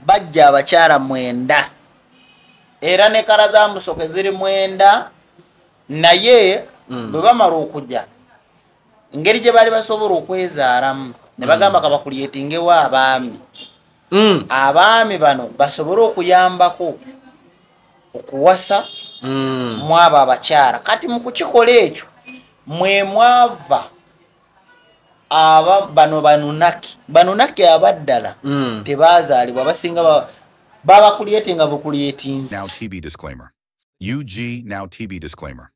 bajja abakyala 9 era ne kala za Musoke ziri 9 naye bwe bamala okujja engeri gye bali basobola okwezaalamu ne bagamba kabakulyetingewo abaami abaami bano basobole okuyambako okuwasa mu abo abakyala kati mu kukikola ekyo mwe mwava bano banunaki abaddala tebazaalibwa basinga babakulyetinga bukulyetinzi. Now TV disclaimer. UG Now TV disclaimer.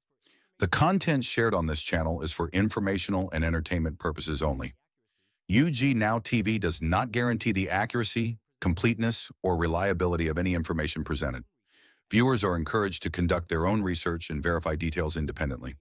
The content shared on this channel is for informational and entertainment purposes only. UG Now TV does not guarantee the accuracy, completeness, or reliability of any information presented. Viewers are encouraged to conduct their own research and verify details independently.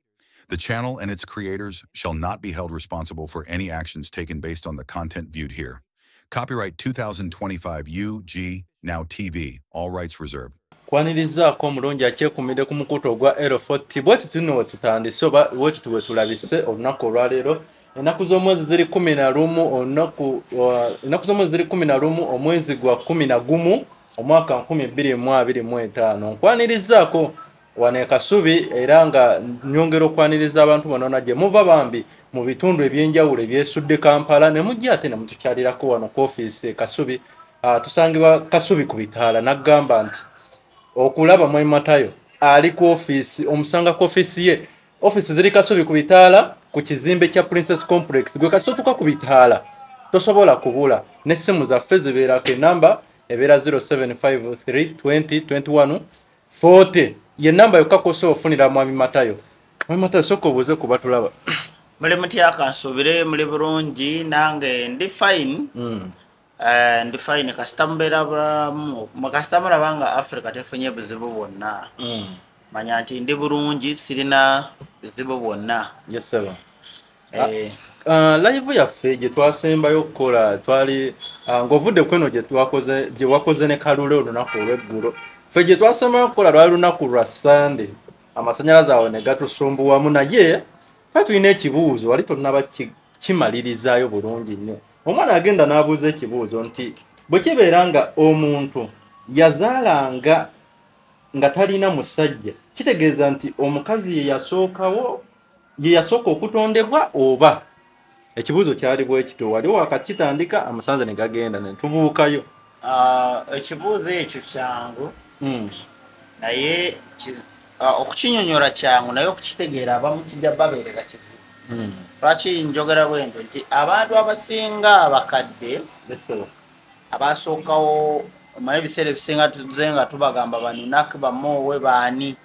The channel and its creators shall not be held responsible for any actions taken based on the content viewed here. Copyright 2025 UG Now TV. All rights reserved. Kwanirizaako omulungi akyekumidde ku mukutu ogwa L40 bwettu tuno wetutandise oba bwettu wetulabise olunaku olwaleero ennaku z'omwezi ziri 11 omwezi gwa 11 omwaka 2025 nkwanirizaako wane Kasubi era nga nyongera okwaniriza abantu bonna gye muva bambi mu bitundu ebyenjawulo ebyesudde Kampala ne mujja ate ne mutukyalirako wano ku ofiisi Kasubi tusangibwa Kasubi ku bitaala n'agamba nti okulaba Mwai Matayo ali ku ofiisi omusanga ku ofiisi ye ofiisi ziri Kasubi ku bitaala ku kizimbe kya Princess Complex gwe kasotuka ku bitaala tosobola kubula n'essimu zaffe zibeerako enamba ebeera 0753202140 ye namba yokka kosobola ofunira Mwami Matayo. Mwami Matayo sooka obuuze kuba tulaba muli mutya kansubire muli bulungi nange ndi fine ndi fine kasita mbeera bulamu kasita mulabanga Africa tefunye buzibu bwonna manya nti ndi bulungi sirina buzibu bwonna. Yes sir. Live yaffe gye twasembayo okukola twali ng'ovudde kweno gye wakoze ne Kalule olunaku olw'eggulo ffe gye twasembayo okukola lwali lunaku lwa Sunday amasannyalaze awo ne gatusumbuwamu naye tulina ekibuuzo wali tonnaba kimalirizayo bulungi nnyo. Omwana agenda n'abuuza ekibuuzo nti bwe kibeera nga omuntu yazaalanga nga talina musajja kitegeeza nti omukazi ye yasooka okutondebwa oba ekibuuzo kyali bwe kito waliwo wakakitandika amasanze ne gagenda ne tubuukayo. Ekibuuzo ekyo kyangu naye okukinyonyola kyangu naye okukitegeera abamu kijja babeerera kizibu. Lwaki njogera bwento nti abantu abasinga abakadde abasookawo omanyi ebiseera ebisinga tuze nga tubagamba banunaki bamoowe baani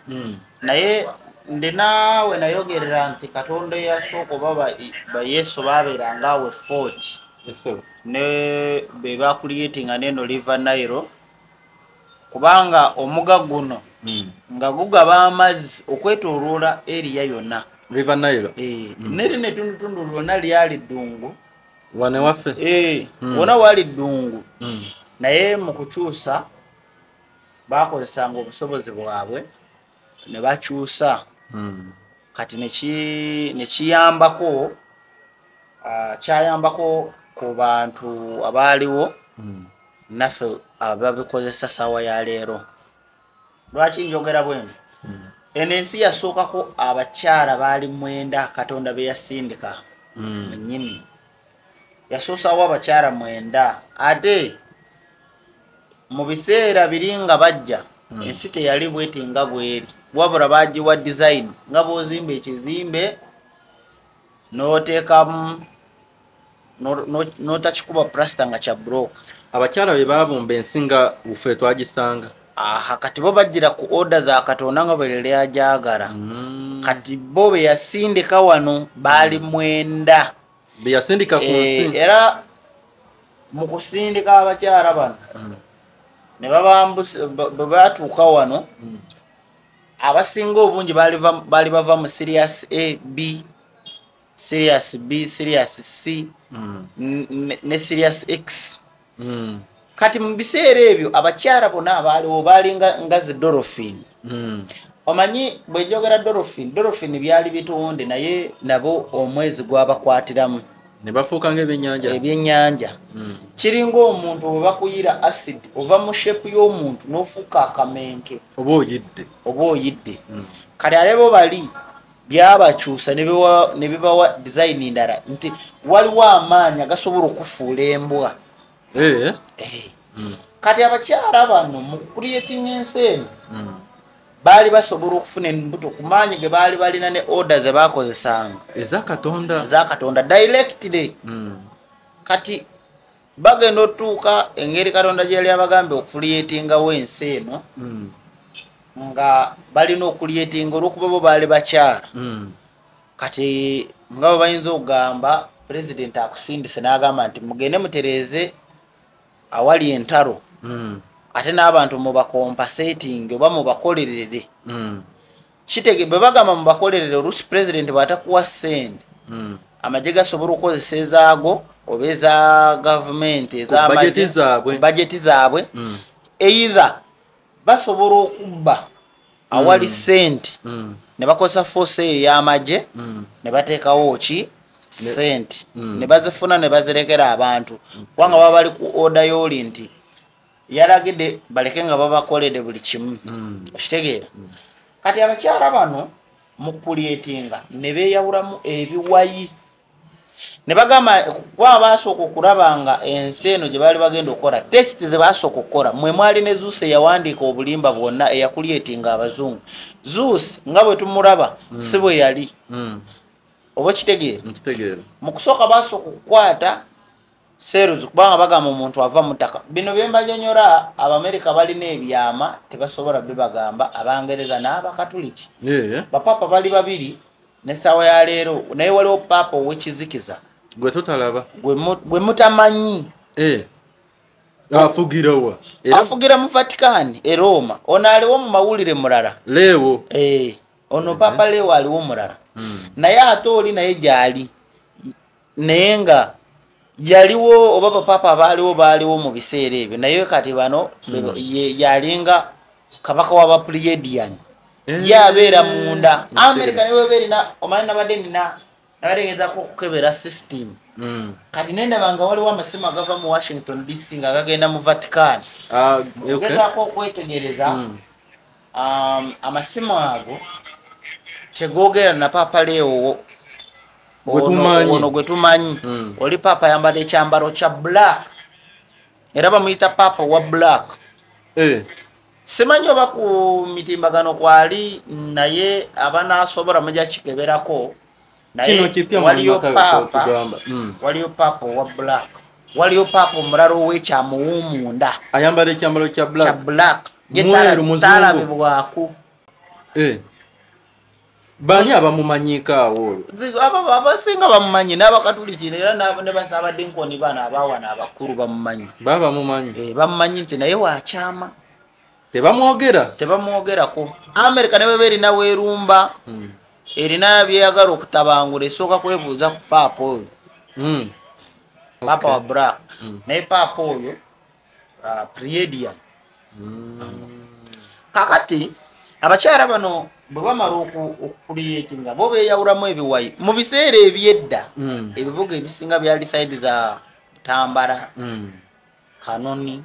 naye ndenaawe nayogerera nti Katonda eyasooka oba bayesu babeeranga awe 40 ne be bakulyetinga neno River Nile kubanga omuga guno nga gugaba amazzi okwetooloola eriya yonna River Nile. Neri ne tundu lwonna lyali ddungu wane waffe wona wali ddungu naye mu kukyusa bakozesanga obusobozi bwabwe ne bakyusa kati nekiyambako kyayambako ku bantu abaaliwo naffe ababikozesa sawa ya leero. Lwaki njogera bwenu ensi yasookako abakyala baali 9 Katonda be yasindika nnyini yasoosawo abakyala 9 ate mu biseera biri nga bajja ensi teyali bweti nga bweri wabula bagiwa design nga bw'ozimba ekizimbe n'oteekamu n'otakikuba plasta nga kya block. Abakyala be baabumba ensi nga ffe twagisanga kati bo bajjira ku order za Katonda nga bwe lyajagala kati bo be yasindika wano baali 9 be yasindika ku nsi era mu kusindika abakyala bano ne bwe batuuka wano abasinga obungi baali bava mu Sirius A, B, Sirius B, Sirius C ne Sirius X. Kati mu biseera ebyo abakyala bonna abaaliwo baali nga zi Dolphin. Omanyi bwe njogera Dolphin byali bitonde naye nabo omwezi gwabakwatiramu ne bafuuka ng'ebyennyanja ebyennyanja kiringa omuntu bwe bakuyira acid ova mu shepu y'omuntu n'ofuuka akamenke oba oyidde kati ate bo bali byabakyusa ne bibawa design ndala nti waliwo amaanyi agasobola okufuula embwa kati abakyala bano mu creating ensi eno baali basobola okufuna embuto ku maanyi ge baali balina ne order ze bakozesanga ezakatonda directly kati bagenda otuuka engeri katonda gyeyali abagambye okucreatingawo ensi eno nga balina okucreatinga olwokuba bo baali bakyala kati nga bwe bayinza okugamba president akusindise n'agamba nti mugende mutereeze awali entalo ate n'abantu mubakompasating oba mubakolerere kitege bwe bagamba mubakolerere oluusi president bw'atakuwa sente amagye gasobola okukozesa ezaago oba eza gavumenti ezabajeti zaabwe either basobola okubba awali sente ne bakozesa force eyo ey'amagye ne bateekawo ki sente ne bazifuna ne bazirekera abantu kubanga baba bali ku order y'oli nti yalagidde baleke nga babakoledde buli kimu okitegeera kati abakyala bano mu kulyetinga ne beeyawulamu ebiwayi ne bagamba kuba basooka okulaba nga ensi eno gye baali bagenda okukola test ze basooka okukola mwe mwali ne Zeus eyawandiika obulimba bwonna eyakulyetinga abazungu Zeus nga bwe tumulaba si bwe yali oba kitegeera mu kusooka basooka okukwata seruzi kubanga bagamba omuntu ava mu ttaka bino bye mbanyonyola Abamerika balina ebyama tebasobola bibagamba Abangereza n'Abakatuliki bapapa bali babiri n'essaawa ya leero naye waliwo papa ow'ekizikiza gwe tutalaba gwe mutamanyi afugira mu Vatican e Roma ono aliwo mu mawulire mulala leewo ono papa leewo aliwo mulala naye ate oli naye gyali naye nga yaliwo oba bapapa baaliwo mu biseera ebyo naye kati bano yalinga kabaka w'Abapleiadian yabeera munda America niwe berina omanyi nabadde nabalengezako okukebera system kati nendabanga waliwo amasimu agava mu Washington DC nga gagenda mu Vatican ogezaako okwetegereza amasimu ago tegogera na papa Leo ono gwe tumanyi oli papa yambadde ekyambalo kya black era bamuyita papa wa black simanyi oba ku mitimbagano kwali naye abanaasobola mujja kikeberako waliyo papa wa black waliyo papa omulala ow'ekyamuwumunda ayambadde ekyambalo kya black getalabibwaku bani abamumanyiika awo abasinga bamumanyi n'Abakatuliki era ne Basabadinkoni bana abawana abakulu bamumanyi bamumanyi nti naye wakyama tebamwogerako America ne bwe erina weerumba erina byeyagala okutabangula esooka kwebuuza ku paapa oyo paapa wa black naye paapa oyo Pleiadian kakati abakyala bano bwe bamala okuliyetinga bo beeyawulamu ebiwayi mu biseera ebyedda ebibuga ebisinga byali saidi za Butambala Kanoni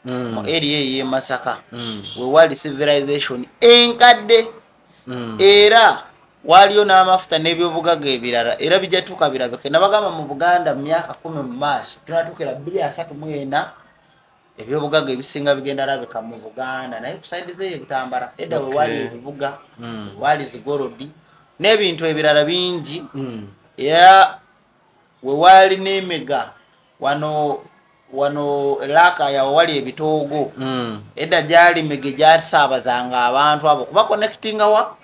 mu area y'e Masaka we wali civilization enkadde era waliyo n'amafuta n'ebyobugaga ebirala era bijatuuka birabike nabagamba mu Buganda mu myaka 10 mu maaso tunatuukira 234 ebyobugaga ebisinga bigenda labika mu Buganda naye ku saidi ze Butambala edda we wali ebibuga wali zigorodi n'ebintu ebirala bingi era we wali n'emega wano laka ya wali ebitoogo edda gyali mege gyasaabazanga abantu abo kuba connectinga wa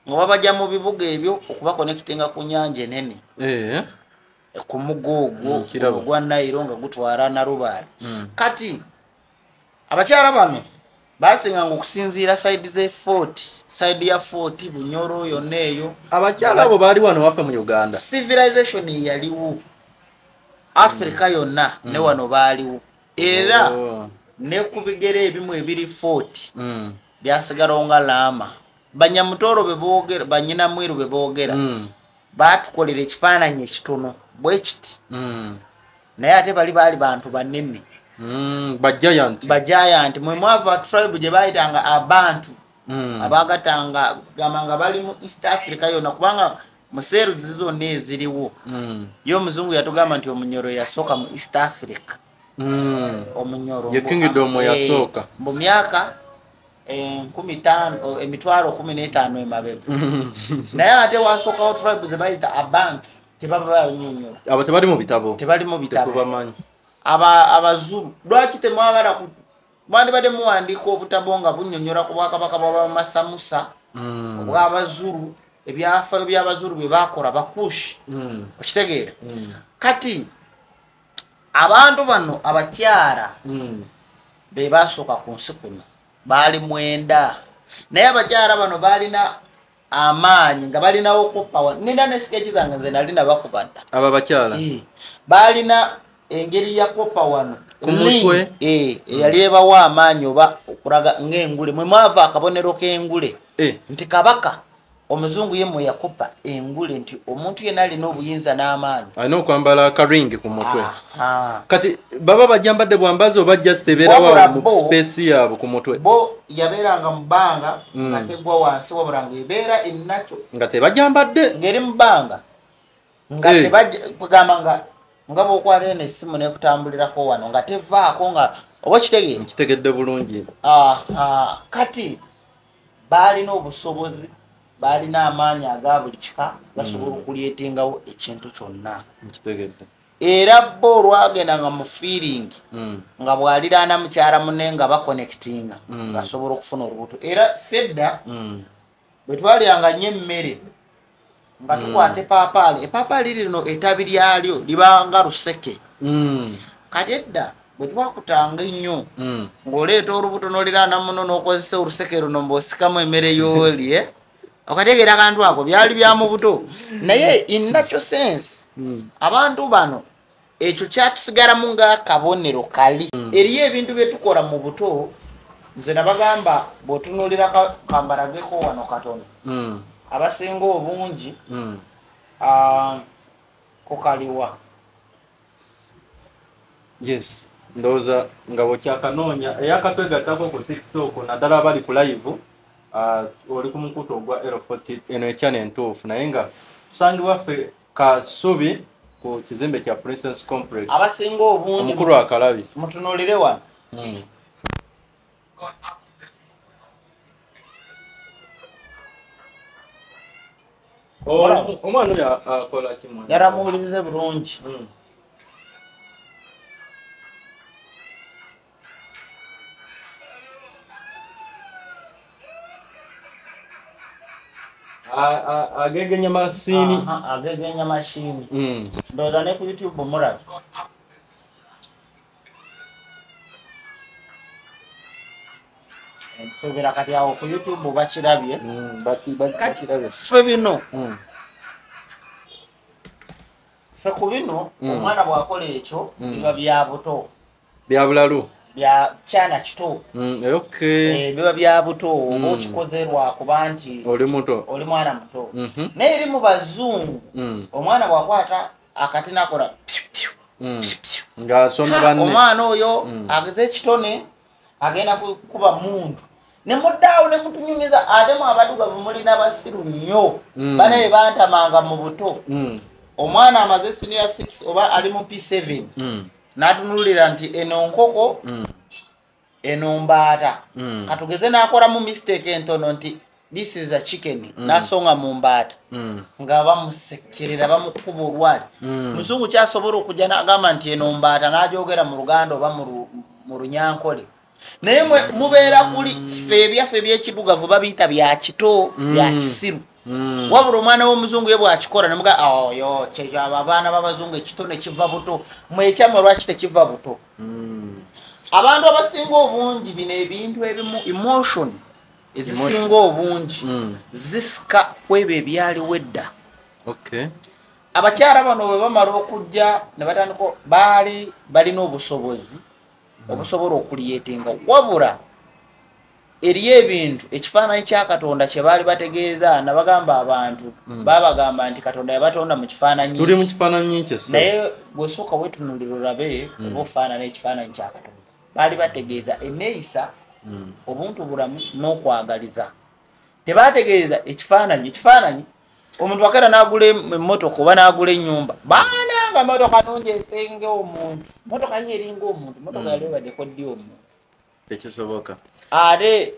nga babajja mu bibuga ebyo okuba connectinga ku nyanja enene ku mugogo ogwa Nairo nga gutwala Nalubaale kati abakyala bano basinga okusinziira side ze Fort side ya Fort Bunyoro yonna eyo abakyala abo baali wano waffe mu Uganda civilization yaliwo Africa yonna ne wano baaliwo era ne ku bigere ebimu ebiri Fort byasigala nga Lama Banyamutoro beboogera banyina mwiru beboogera batukolera ekifaananyi ekitono bwe kiti naye ate bali bantu banene bajayanti mwe mwava tribe gye bayitanga abantu abagatanga kugamba nga bali mu East Africa yonna kubanga mu seeruzi zonna eziriwo yo omuzungu yatugamba nti omunyoro yasooka mu East Africa omunyoro ye kingdom yasooka mu myaka 15,000 emabega naye ate wasookawo tribe ze bayita abantu tebaba banyonyoro abo tebali mu bitabo tebamanyi abazulu lwaki temwagala mwandibadde muwandiika obutabo nga bunyonyola ku bwakabaka bw'abamasamusa obw'abazulu ebyafaayo by'abazulu bye bakola bakushi okitegeera kati abantu bano abakyala be basooka ku nsi kuno baali 9 naye abakyala bano baalina amaanyi nga balinawo kopawa nina ne sketch zange nze nali nabakubadda aba bakyala baalina engeri ya kopawano ku mutwe eyali ebawa amaanyi oba okulaga ng'engule mwe mwava akabonero k'engule nti kabaka omuzungu ye mwe yakopa engule nti omuntu yenna alina obuyinza n'amaanyi alina okwambala akaringi ku mutwe kati baba bajambadde bwambazi oba just ebeerawo mu space yaabwe ku mutwe bo yabeeranga mu bbanga nga tegwa wansi wabula ng'ebeera ennakyo nga tebajambadde ng'eri mu bbanga nga tebagamba nga bwokwala eno essimu nekutambulirako wano nga tevaako nga oba kitegeera kitegedde bulungi kati baalina obusobozi baalina amaanyi aga buli kika basobola okulyetengawo ekintu kyonna era bo olwagendanga mu feeling nga bwaliraana mukyala munne nga bakonectinga ngasobola okufuna olubuto era fedda bwe twalyanga nnyo emmere nga tukwata epapaali lino etabi lyalyo libanga luseke kati edda bwe twakutanga ennyo ng'oleeta olubuto n'oliraana muno n'okozesa oluseke luno mb'osikamu emmere y'olye okategeera akantu ako byali bya mu buto naye in natural sense abantu bano ekyo kyatusigalamu ng'akabonero kali eriyo ebintu bye tukola mu buto nze nabagamba bw'otunuulira kambalageko wano katono abasinga obungi kukaliwa yes ndowooza nga bwekyakanoonya eyakatwegattako ku TikTok naddala abali ku live oli ku mukutu ogwa L40 eno ekyana entuufu naye nga tusangibwaffe Kasubi ku kizimbe kya Princess Complex abasinga obungi omukulu akalabi mutunuulire wano omwana oyo akola kimwana yaramuwulirize bulungi agegenya masiini agegenya mashini ndowooza ne ku YouTube mulabe nsuubira kati awo ku YouTube bakirabye ffe bino ffe ku bino omwana bw'akola ekyo biba bya buto bya bulalu bya kyana kito biba bya buto oba okikoze lwakuba nti oli muto oli mwana muto naye eri mu bazungu omwana bw'akwata akati nakola ng'asoma banne omwana oyo ageze ekitone agenda kuba muntu ne muddaawo ne mutunyumiza ate mu abadugavu mulina abasiru nnyo bana be bantamanga mu buto omwana amaze senior 6 oba ali mu P7 n'atunulira nti eno nkoko eno mbaata katugeze n'akola mu mistake entono nti this is a chicken n'asonga mu mbaata nga bamusekerera bamukuba olwali muzungu kyasobola okujja n'agamba nti eno mbaata n'agyogera mu Luganda oba mu Runyankole naye mubeera kuli ffe ebyaffe ebyekidugavu babiyita bya kito bya kisiru wabula omwana w'omuzungu ye bw'akikola ne muga oyo abaana b'abazungu ekito ne kiva buto mwekyama lwaki tekiva buto abantu abasinga obungi bino ebintu ebimu emotion ezisinga obungi zisika ku ebyo ebyaliwo edda abakyala bano bwe bamala okujja ne batandika balina obusobozi obusobola okulyetenga wabula eriyo ebintu ekifaananyi kya Katonda kye baali bategeeza nabagamba abantu babagamba nti Katonda yabatonda mu kifaananyi tuli mu kifaananyi kye naye bw'osooka weetunuulira olabe oba ofaanana ekifaananyi kya Katonda baali bategeeza enneeyisa obuntu bulamu n'okwagaliza tebategeeza ekifaananyi omuntu akera n'agula emmotoka oba n'agula ennyumba baananga motoka nungi esenge omuntu motoka ye eringa omuntu motoka yali ebaddeko ddi omuntu tekisoboka ate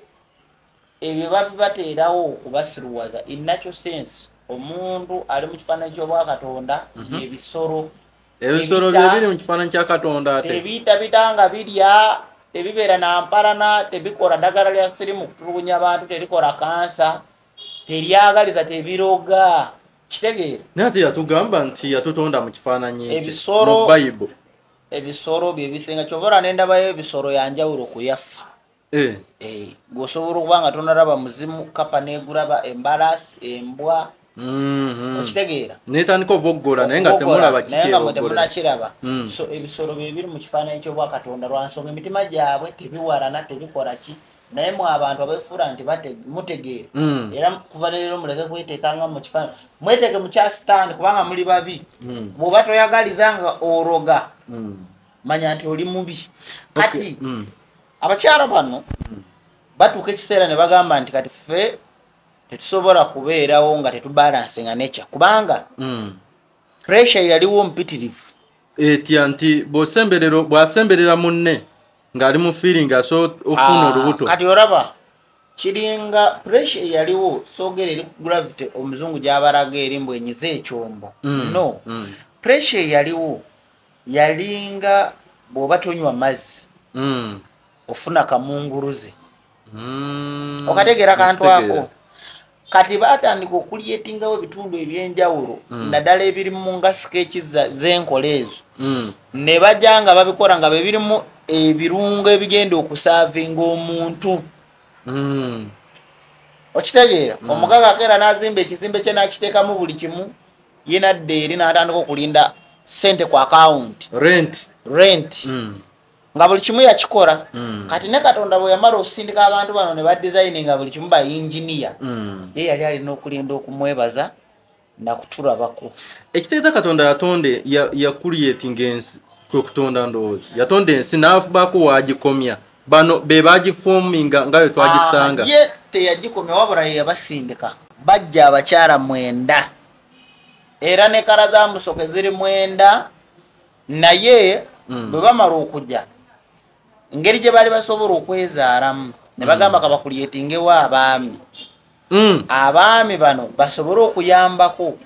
ebyo babibateerawo okubasiruwaza in natural sense omuntu ali mu kifaananyi ky'Obwakatonda ebisolo bye biri mu kifaananyi kya Katonda ate tebiyita bitanga birya tebibeera nampalana tebikola ddagala lya sirimu kutulugunya abantu terikola kansa teryagaliza tebiroga kitegeera naye ate yatugamba nti yatutonda mu kifaananyi ebisolo mu Bible ebisolo bye bisinga kyovora nendabayo ebisolo yanjawulo ku yaffe gwosobola okuba nga tonalaba muzimu kapa negulaba embalasi embwa okitegeera netandika oboggola naye nga temulaba temunakiraba so ebisolo byebiri mu kifaananyi ky'Obwakatonda lwansonga emitima gyabwe tebiwalana tebikola ki naye mwe abantu abefuula nti mutegeera era kuva leero muleke kweteekanga mu kifaananyi mweteeke mu kya sitaani kubanga muli babi bw'oba toyagaliza nga oroga manya nti oli mubi kati abakyala bano batuuka ekiseera ne bagamba nti kati ffe tetusobola kubeerawo nga tetubalansinga nature kubanga pressure yaliwo mpitirivu etya nti bw'asemberera munne ng'ali mu feeling aso ofuna olubuto kati olaba kiringa pressure yaliwo soogera eri gravity omuzungu gy'abalaga eri mbwenyiza ekyombo no pressure yaliwo yalinga bw'oba tonywa mazzi ofuna kamunguluze okategeera kantu ako kati batandika okulyetingawo ebitundu ebyenjawulo naddala ebirimu nga skechi z'enkola ezo ne bajja nga babikola nga bebirimu ebirungo ebigenda okusaavinga omuntu okitegeera omugaga akeera n'azimba ekizimbe kye n'akiteekamu buli kimu ye nadda eri n'atandika okulinda sente ku akawunti rent nga buli kimu yakikola kati ne Katonda bwe yamala okusindika abantu bano ne badesigninga buli kimu ba engineer ye yali alina okulinda okumwebaza nakutulabako ekitegeeza Katonda yatonde yakuliyetinga ensi kwekutonda ndowooza yatonda ensi n'abaako waagikomya bano be bagifominga nga bwe twagisanga ye teyagikomya wabula ye yabasindika bajja abakyala 9 era ne kala za musoke ziri 9 naye bwe bamala okujja engeri gye baali basobola okwezaalamu ne bagamba kabakulyetingewo abaami bano basobole okuyambako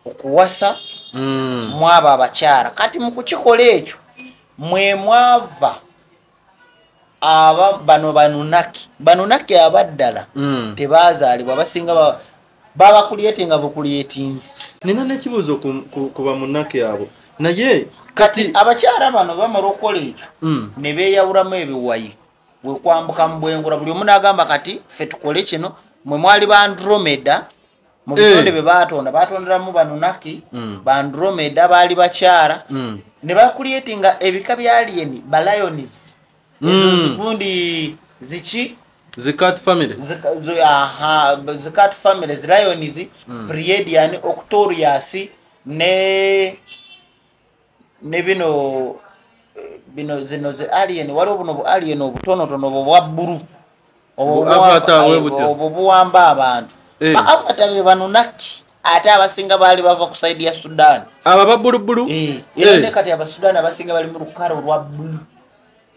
okuwasa mwabo abakyala kati mu kukikola ekyo mwe mwava bano banunaki abaddala tebazaalibwa basinga babakulyetinga bukulyetinzi nina n'ekibuuzo ku bamunaki abo naye kati abakyala bano bamala okukola ekyo ne beeyawulamu ebiwayi bwekwambuka mu bwengula buli omu n'agamba kati ffe tukole kino mwe mwali ba Andromeda mu bitonde bye batonderamu banunaki ba Andromeda baali bakyala ne bakulyetinga ebika bya alien ba lions zigundi ziki Zicat family Zicat families lions Pleiadian Octorius ne bino zino ze alien waliwo buno bu alien obutonotono obwa bbulu obwo buwamba abantu ba Avatar be banunaki ate abasinga baali bava ku side ya Sudan aba babbulubbulu era ne kati abasudan abasinga bali mu lukalo lwa bbulu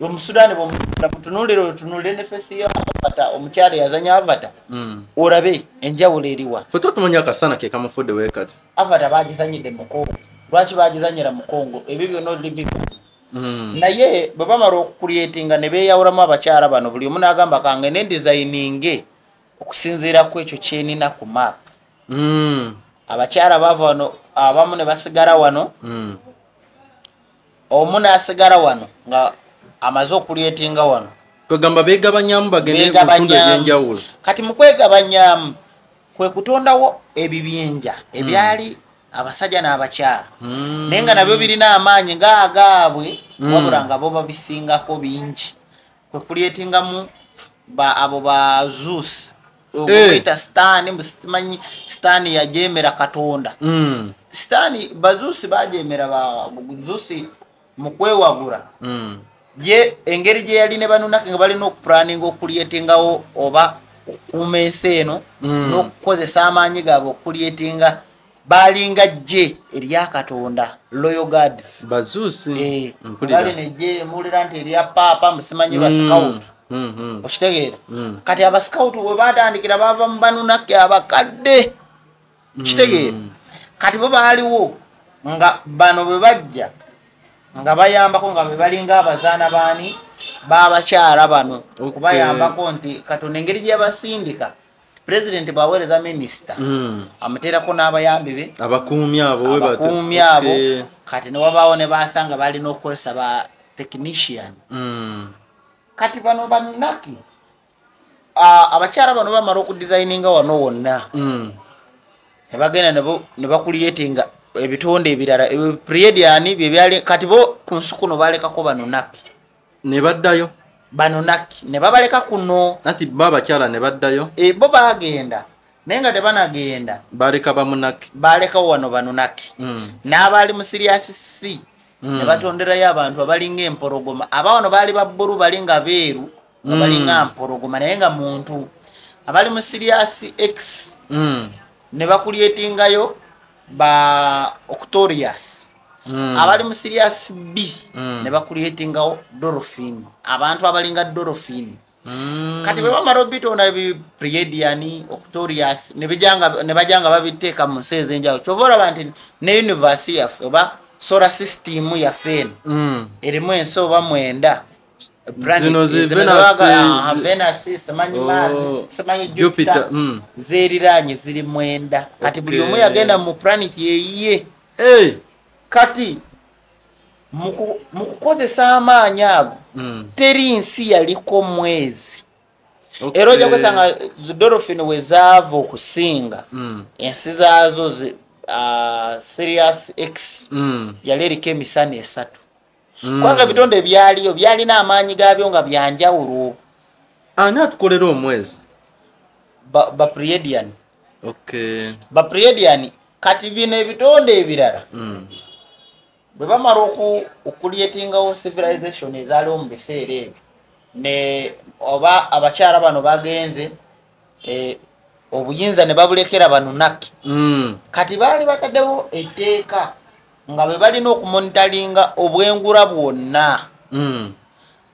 omusudani bwomutunulire ne fesi ya Avatar omukyala yazanya Avatar orabe enjawulo eriwa ffe tumanya akasana ke kamufudde weekati Avatar bagizanyidde mu Kongo lwaki bagizanyira mu Kongo ebyo byonna olibi naye bwe bamala okukulyetinga ne beeyawulamu abakyala bano buli omu n'agamba kange ne designinge okusinziira ku ekyo kyenina ku map abakyala bava wano abamu ne basigala wano omu n'asigala wano nga amaze okulyetinga wano kwegamba beegabanyamu bagende mu bitundu ebyenjawulo kati mu kwegabanyamu kwe kutondawo ebibinja ebyali abasajja n'abakyala naye nga nabyo birina amaanyi ng'agaabwe wabula nga bo babisingako bingi kwe kulyetingamu abo ba Zeus ogwita Stan msimanyi Stan yajemera Katonda Stan ba Zeus bajemera ba Zeus mukwewagura je engeri je yali ne Banunaki nga bali no planning okuliyetingawo oba kumenseno no kukozesa amanyi gabo okuliyetinga balinga je eriya Katonda Royal Guards bazusi bali ne je mulira nti eriya papa musimanyi ba scout okitegeera kati aba scout bwe batandikira bava mu Banunaki abakadde okitegeera kati bo baaliwo nga bano bwe bajja nga bayambako nga bebalinga abazaana baani babakyala bano kubayambako nti Katonda engeri gye basindika president baweereza minister amuteerako n'abayambi be abakuumi abo kati ne wabaawo ne basanga balina okukozesa ba technician kati bano Banunaki abakyala bano bamala okudesigninga wano wonna ne bagenda ne bakuliyetinga ebitonde ebirala Pleiadian byebyali kati bo ku nsukuno balekako Banunaki ne baddayo Banunaki ne babaleka kuno ati baba kyala ne baddayo bo bagenda nenga tebanagenda baleka Bamunaki baleka wano Banunaki n'abali mu Serious C ne batonderayo abantu abalinga empologoma abawano bali babbulu balinga beeru nga balinga empologoma naye nga muntu abali mu Serious X ne bakuliyetingayo ba Octorius abali mu Serious B ne bakuliyetingawo Dolphin abantu abalinga Dolphin kati bwe bamala obitonda Pleiadian Octorius ne bajanga babiteeka mu nseze enjawo kyovora bantu ne universe yaffe oba solar system yaffe erimu ensi oba mwenda Venus semanyi Mars semanyi Jupiter zeriranye ziri mwenda kati buli omu yagenda mu planet yeyiye kati mukukozesa amaanyi ago teri nsi yaliko mwezi era ojja kusanga Dolphin wezaava okusinga ensi zaazo Serious X yali eriko emisana 3 kwanga bitonde ebyaliyo byalina amaanyi gaabyo nga byanjawulo ani atukolera omwezi ba Pleiadian ba Pleiadian kati bino ebitonde ebirala bwe bamala okuliyetingawo civilization ezaaliwo mu biseera ebyo ne oba abakyala bano bagenze obuyinza ne babulekera Banunaki kati baali bataddewo etteeka nga bwe balina okumonitalinga obwengula bwonna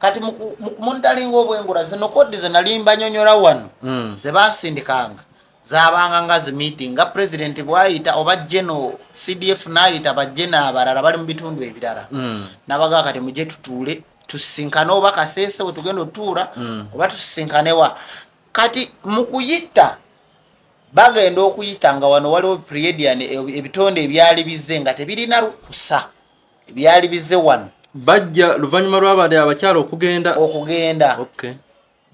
kati mu kumonitalinga obwengula zino kodi ze nali mbanyonyola wano ze basindikanga zabanga nga zi meeting nga president bwayita oba general CDF naayita bajjena abalala bali mu bitundu ebirala nabaga kati mujje tutuule tusinkane oba Kasese otugenda otuula oba tusinkanewa kati mu kuyita bagenda okuyita nga wano waliwo Pleiadian ebitonde ebyali bizze nga tebirina lukusa ebyali bizze wano bajja luvannyuma lw'abadde abakyala okugenda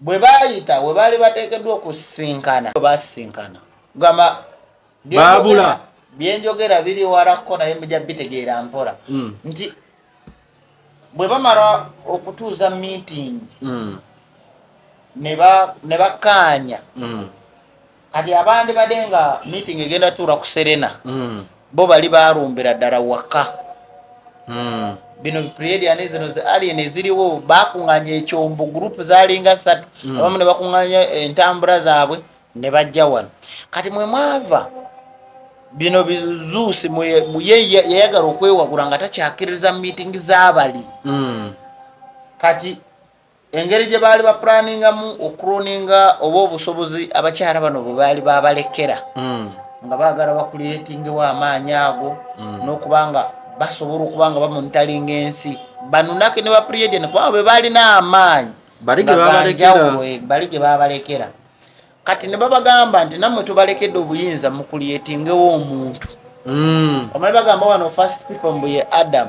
bwe bayita we baali bateekeddwa okusinkana basinkana gamba baabula byenjogera biri warako naye mujja bitegeera mpola nti bwe bamala okutuuza meeting ne bakaanya kati abandi badde nga meeting egenda tuula ku Serena bo bali balumbira ddala waka bino Pleiadian zino alien eziriwo bakunganya ekyombo group zalinga 3 abamu ne bakunganya entambula zaabwe ne bajja wano kati mwe mwava bino Zeus yayagala okwewagula nga takyakiriza meeting z'abali kati engeri gye baali baplaningamu okroninga oba obusobozi abakyala bano bwe baali babalekera nga baagala bakuliyetingewo amaanyi ago n'okubanga basobola okubanga bamonitalinga ensi Banunaki ne ba Pleiadian kuba bwe balina amaanyi bali gye babalekera kati ne babagamba nti nammwe tubalekedde obuyinza mu kuliyetingewo omuntu omanyi bagamba wano first people mbu ye Adam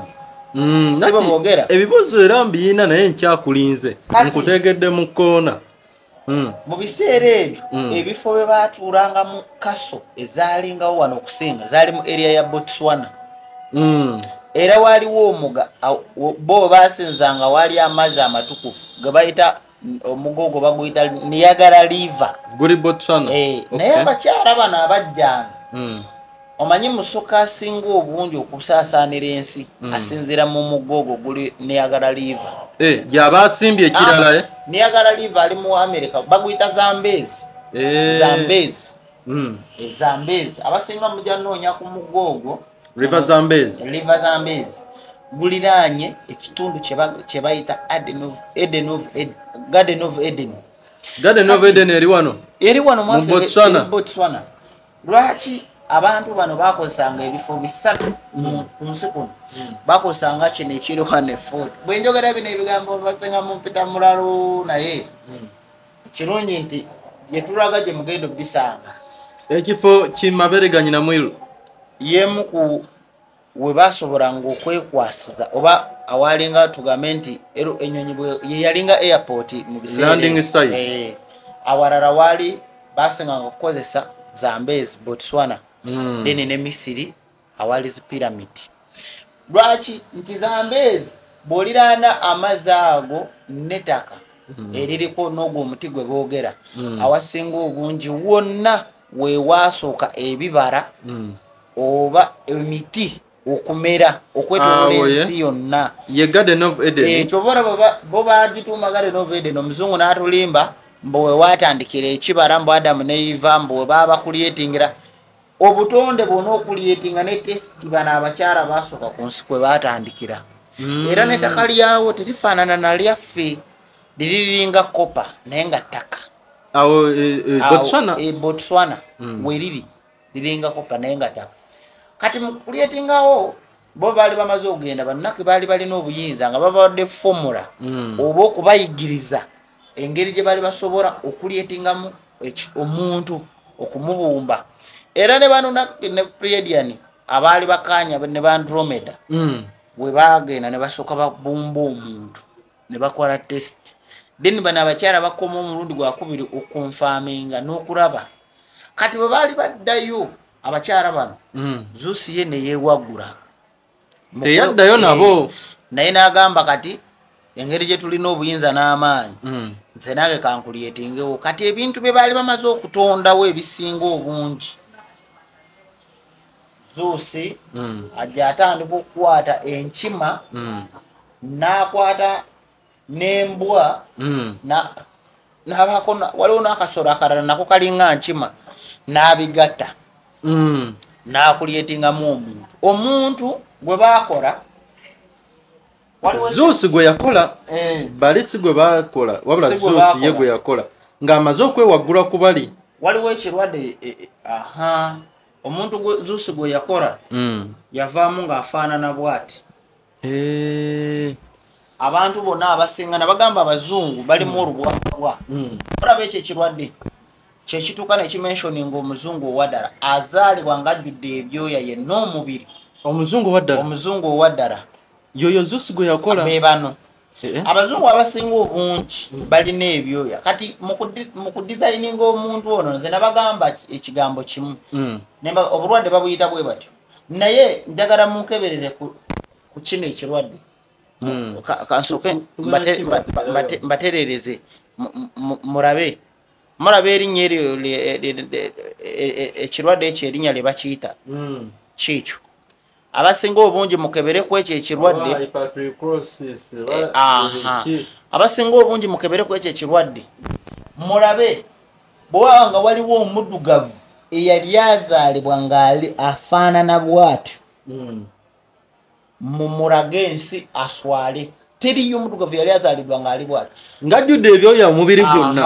sibo boogera ebibuzo era mbiyina naye nkyakulinze nkutegedde mu kkoona mu biseera ebyo ebifo bye baatuulanga mu kaso ezaalingawo wano okusinga zaali mu area ya Botswana era waaliwo omuga bo basinzanga waali amazzi amatukufu ge bayita omugogo baguyita Niagara River guli Botswana naye abakyala bano abajjanga mm. omanyi musoka asinga obungi okusaasaanira ensi asinziira mu mugogo guli Niagara River gyaba asimbye ekirala Niagara River ali mu America baguyita Zambezi Zambezi Zambezi abasinga mujja noonya ku mugogo River Zambezi guliraanye ekitundu kye bayita Garden of Eden eri wano mu Botswana. Lwaki abantu bano bakozesanga ebifo bisatu ku nsi kuno bakozesanga kino ekiri wano Fort bwe njogera bino ebigambo basenga mu mpita mulalo naye kirungi nti yetulaga gye mugendo bisanga ekifo kimabereganyina mwiru yemu ku we basobolanga okwekwasiza oba awalinga tugambe nti enyonyi yeyalinga airport mu biseera awalala wali basenganga okukozesa Zambezi Botswana deni ne Misiri awali zi pyramid. Lwaki nti Zambezi bolirana amazaago netaka eririko n'ogwo omuti gwe boogera awasinga obungi wonna we wasooka ebibara oba emiti okumera okwetooloola ensi yonna ye Garden of Eden kyovora bo bagituuma Garden of Eden omuzungu n'atulimba mbu we watandikira ekibara mbu Adamu ne Eva mbu we baba kulyetingira obutonde bwona okulyetinga ne testi bano abakyala basooka ku nsi kwe batandikira era n'ettaka lyawo terifaanana na lyaffe liriringa kopa naye nga ttaka awo Botswana weriri liringa kopa naye nga ttaka kati mu kulyetingawo bo baali bamaze okugenda bannake baali balina obuyinza nga babawadde formula oba okubayigiriza engeri gye bali basobola okulyetingamu omuntu okumubumba era ne bano ne Pleiadian abaali bakanya ne Andromeda we bagenda ne basooka babumba omuntu ne bakola test then bano abakyala bakoma omulundi gwakubiri okunfaaminga n'okulaba kati bwe baali baddayo abakyala bano Zusi ye ne yeewagula teyaddayo nabo naye n'agamba kati engeri gye tulina obuyinza n'amaanyi nze nange kankulyetingewo kati ebintu bye baali bamaze okutondawo ebisinga obungi Zusi ajja atandika okukwata enkima n'akwata n'embwa n'abaako waliwo n'akasolo akalala nako kalinga nkima n'abigatta n'akulyetingamu omuntu gwe baakola Zusi gwe yakola bali si gwe bakola wabula Zusi ye gwe yakola ng'amaze okwewaggula ku bali waliwo ekirwadde omuntu Zusi gwe yakola yavaamu ng'afaanana bw'ati abantu bonna abasinga nabagamba abazungu balimu olubwabwa olaba ekyo ekirwadde kyekituuka nekimensioninga omuzungu owaddala azaalibwa ng'ajjudde ebyoya yenna omubiri omuzungu owaddala yoyo Zusi gwe yakola be bano abazungu abasinga obungi balina ebyoya kati mu kudizayininga omuntu ono nze nabagamba ekigambo kimu obulwadde babuyita bwe batyo naye njagala munkeberere ku kino ekirwadde kansooke mbatereereze mulabe erinnya eryo ekirwadde ekyo erinnya lye bakiyita kiikyo abasinga obungi mukebereku ekyo ekirwadde abasinga obungi mukebereku ekyo ekirwadde mulabe bw'oba nga waliwo omuddugavu eyali azaalibwa ng'ali afaanana bw'atyo mumulage ensi aswale teriyo omuddugavu yali azaalibwa ng'ali bw'atyo ng'ajjudde ebyoya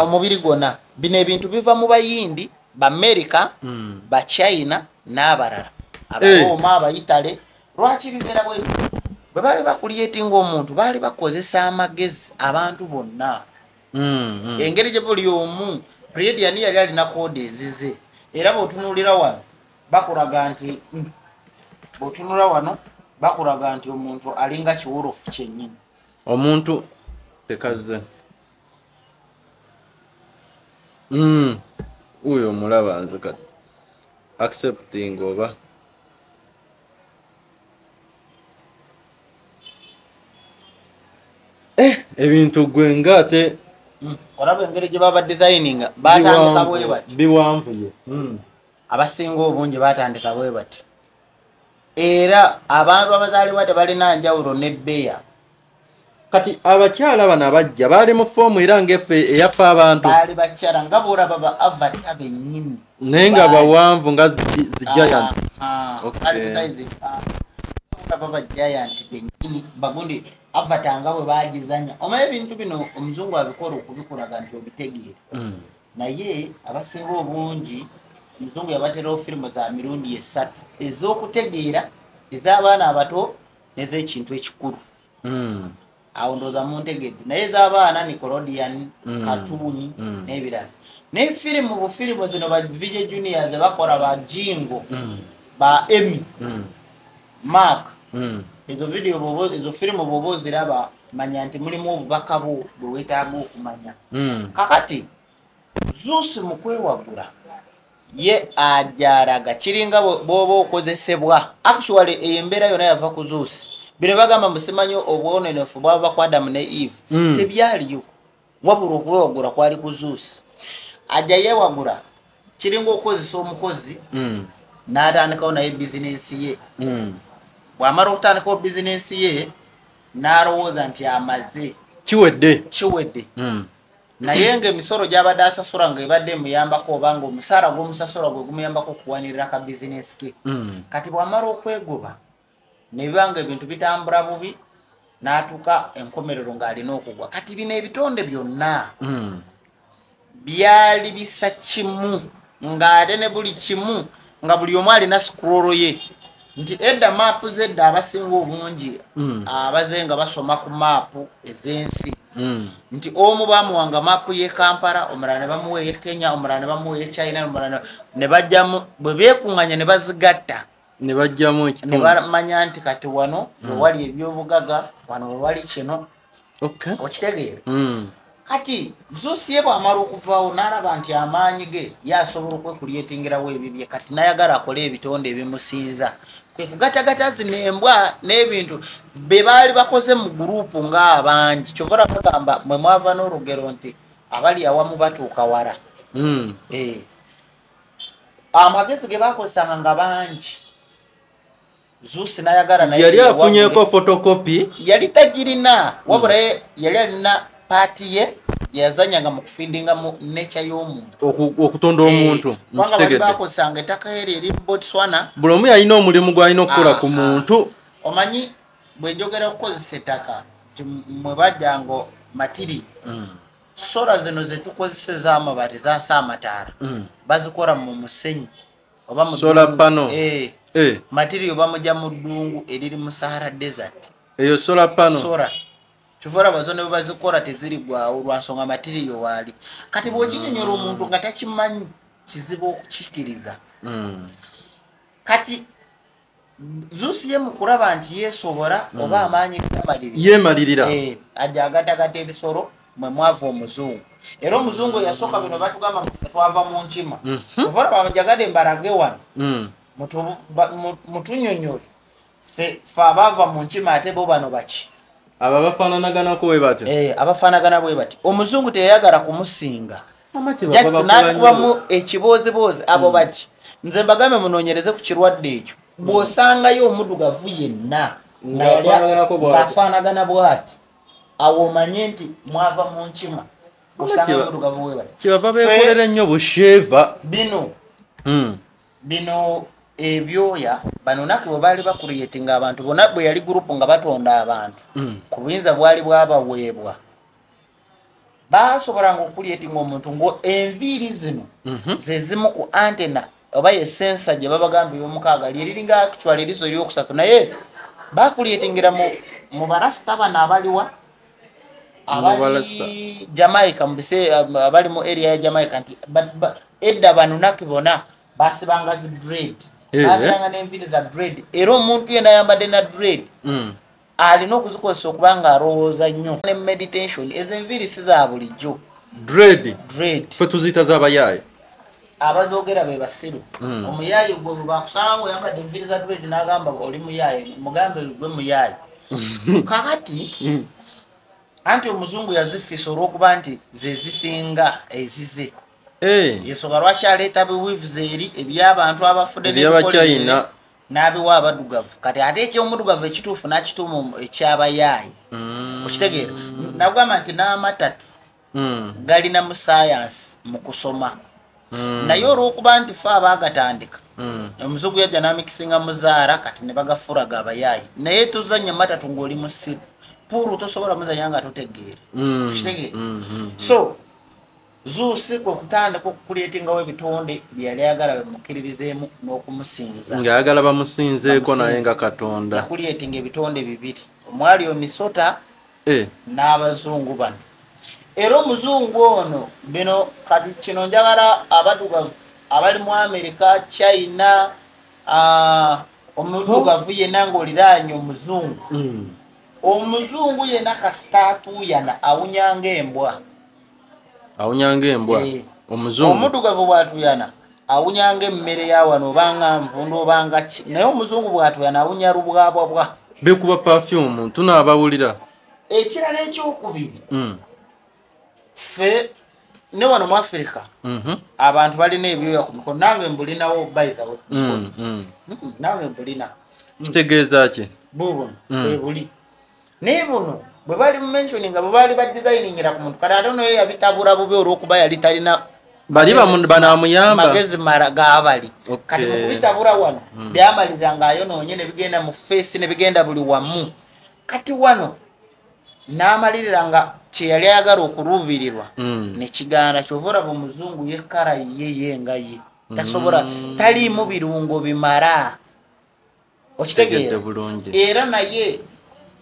omubiri gwonna bino ebintu biva mu bayindi Baamerika Bachina n'abalala Abaroma Abayitale lwaki bibeera bwe baali bakulyetinga omuntu baali bakozesa amagezi abantu bonna engeri gye buli omu Pleiadian yali alina kode ezize era bw'otunuulira wano bakulaga nti omuntu alinga kiwurufu kyennyini omuntu tekaze uyo mulaba nze kati accepting oba ebintu gwe ngate olaba engeri gye baba designing batandika bwe bati biwanvuye abasinga obungi batandika bwe bati era abantu abazaalibwa tebalina njawulo n'ebbeeya kati abakyala bano abajja baali mu foomu era ng'effe eyaffe abantu baali bakyala nga bwolaba ba avata bennyini naye nga bawanvu nga zijayant baba giant bennyini bagundi avata nga bwe bagizanya omaye ebintu bino omuzungu abikola okubikulaga nti obitegeere naye abasinga obungi omuzungu yabaterawo firimu za mirundi 3 ez'okutegeera ez'abaana abato n'ez'ekintu ekikulu awo ndooza muntegedde naye ez'abaana Nickelodeon katuuni n'ebirala naye bufirimu zino ba Vijay Juniors bakola ba Jingo ba Emmy Mark ezo firimu bwoba oziraba manya nti mulimu obubaka bwe weetaaga okumanya kakati Zeus mu kwewagula ye ajaraga kiringa bwoba okozesebwa actually embeera yonna yava ku Zeus bino bagamba musimanyi obwonenefu bwava ku Adam ne Eve tebyaliyo wabula okwewagula kwali ku Zeus ajja yewagula kiringa okukozesa omukozi n'atandikawo naye bizinensi ye bw'amala okutandikawo bizinensi ye n'alowooza nti amaze kiwedde naye ng'emisolo gy'abadde asasula ng'ebadde emuyambako oba ng'omusaala gw'omusasula gwe gumuyambako okuwanirira ka bizinensi ke kati bw'amala okwegoba ne biba ng'ebintu bitambula bubi n'atuuka enkomerero ng'alina okugwa kati bino ebitonde byonna byali bisa kimu ng'ate ne buli kimu nga buli omu alina scroll ye nti edda maapu zedda abasinga obungi abaze nga basoma ku maapu ez'ensi nti omu bamuwanga maapu y'e Kampala omulala ne bamuwa ey'e Kenya omulala ne bamuwa ey'e China omulala ne bajjamu bwe beekuŋŋanya ne bazigatta ne bajjamu ne bamanya nti kati wano we wali ebyobugaga wano we wali kino okitegeera kati Zeus ye bw'amala okuvaawo n'alaba nti amaanyi ge yasobola okwekulyetengerawo ebibye kati n'ayagala akole ebitonde ebimusinza kwe kugatagata zino embwa n'ebintu be baali bakoze mu gurupu ng'abangi kyova bagamba mwe mwava n'olugero nti abali awamu batuuka wala amagezi ge bakozesanga nga bangi Zeus n'ayagala naye yali afunyeeko photocopy yali tagirina wabula yali alina paati ye yazanyanga mu kufeedinga mu nature y'omuntu okutonda omuntu mukitegedde bakozesanga ettaka eri eri Botswana buli omu yalina omulimu gw'alina okukola ku muntu omanyi bwe njogera okukozesa ettaka mwe bajjango matiri sola zino ze tukozesa ez'amabaati zaasa amataala bazikola mu musenyi oba mu solar panel matiri bamujja mu ddungu eriri mu Sahara Desert eyo solar panel sola kivura bazone bazikola teziri gwawo lwansonga matiriyo waali kati bw'okinyonyola omuntu nga takimanyi kizibu okukikiriza kati Zeus ye mu kulaba nti yeesobola oba amaanyi yeemalirira ajja agatagata ebisolo mwe mwava omuzungu era omuzungu yasooka bino batugamba twava mu nkima kuvura bamujagade mbarage wano mutunyonyole fe abaava mu nkima ate bo bano baki aba bafaananaganako bwe batyo abafaanagana bwe bati omuzungu teyayagala kumusinga just n'atukubamu ekiboozeboozi abo baki nze mbagambe munoonyereze ku kirwadde ekyo bw'osangayo omuddugavu yenna bafaanagana bwati awo omanye nti mwava mu nkima osanga omuddugavu bwe bati kyebava beekolera ennyo busheeva bino ebyoya bano naki bwe baali bakuliyetinga abantu bonna bwe yali gurupu nga batonda abantu ku buyinza bwali bwabaweebwa basobolanga okuliyetinga omuntu ngo enviiri zino ze zimu ku antena oba ye sensa gye babagamba ey'omukaaga lyeriringa actually erizo eryokusatu naye bakuliyetingira mu barasita bano abaliwa abali Jamaica abali mu area ya Jamaica nti edda bano naki bona basibanga zi dread abiranga n'enviiri za dread era omuntu yena ayambadde na dread alina okuzikozesa okuba nga alowooza nnyo ne meditation ezo enviiri si za bulijjo dread fe tuziyita z'abayaaye abazoogera be basiru omuyaaye gwe bakusanga ng'oyambadde enviiri za dread n'agamba oli muyaaye mugambe gwe muyaaye kakati anti omuzungu yazifisa olw'okuba nti ze zisinga ezize yesoka lwaki aleeta biwives eri eby'abantu abafudde eby'abachina n'abiwa abaddugavu kati ate ekyomuddugavu ekituufu n'akituuma ekyabayaayi okitegeera nagamba nti n'amatatu galina mu sayansi mu kusoma naye olw'okuba nti fe abaagatandika omuzungu yajja n'amikisinga muzaara kati ne bagafuraga abayaayi naye tuzanya matatu ng'oli mu siru puru tosobola muzanya nga totegeera okitegeera so Zuusi kwe kutandika okukuleetingawo ebitonde byeyali ayagala bamukiririzeemu n'okumusinza ng'ayagala bamusinzeeko naye nga katonda yakuleetinga ebitonde bibiri omwali omisota n'abazungu bano era omuzungu ono bino kati kino njagala abaddugavu abali mu Amerika China omuddugavu yenna ng'oliraanye omuzungu omuzungu yenna kasitaatuyana awunyanga embwa omuzungu omuddugavu bw'atuyana awunyanga emmere ya wano obanga nvundu obanga ki naye omuzungu bw'atuyana awunya lubwabwabwa bekuba perfume tunaabawulira ekirala ekyokubiri ffe ne wano mu Africa abantu balina ebyoya ku mikono nange mbulinawo by the way nange mbulina kitegeeza ki bubuno bwebuli naye buno bwe bali mu mentioning bwe bali badesigningira ku muntu kati ate naye yabitabula bubi olw'okuba yali talina bali banaamuyamba magezi mara gaabali kati mu kubitabula wano byamalira ng'ayonoonye ne bigenda mu face ne bigenda buli wamu kati wano n'amalirira nga kyeyali ayagala okuluubirirwa nekigaana kyova olaba omuzungu yekkala yenga ye tasobola taliimu birungo bimara okitegeera era naye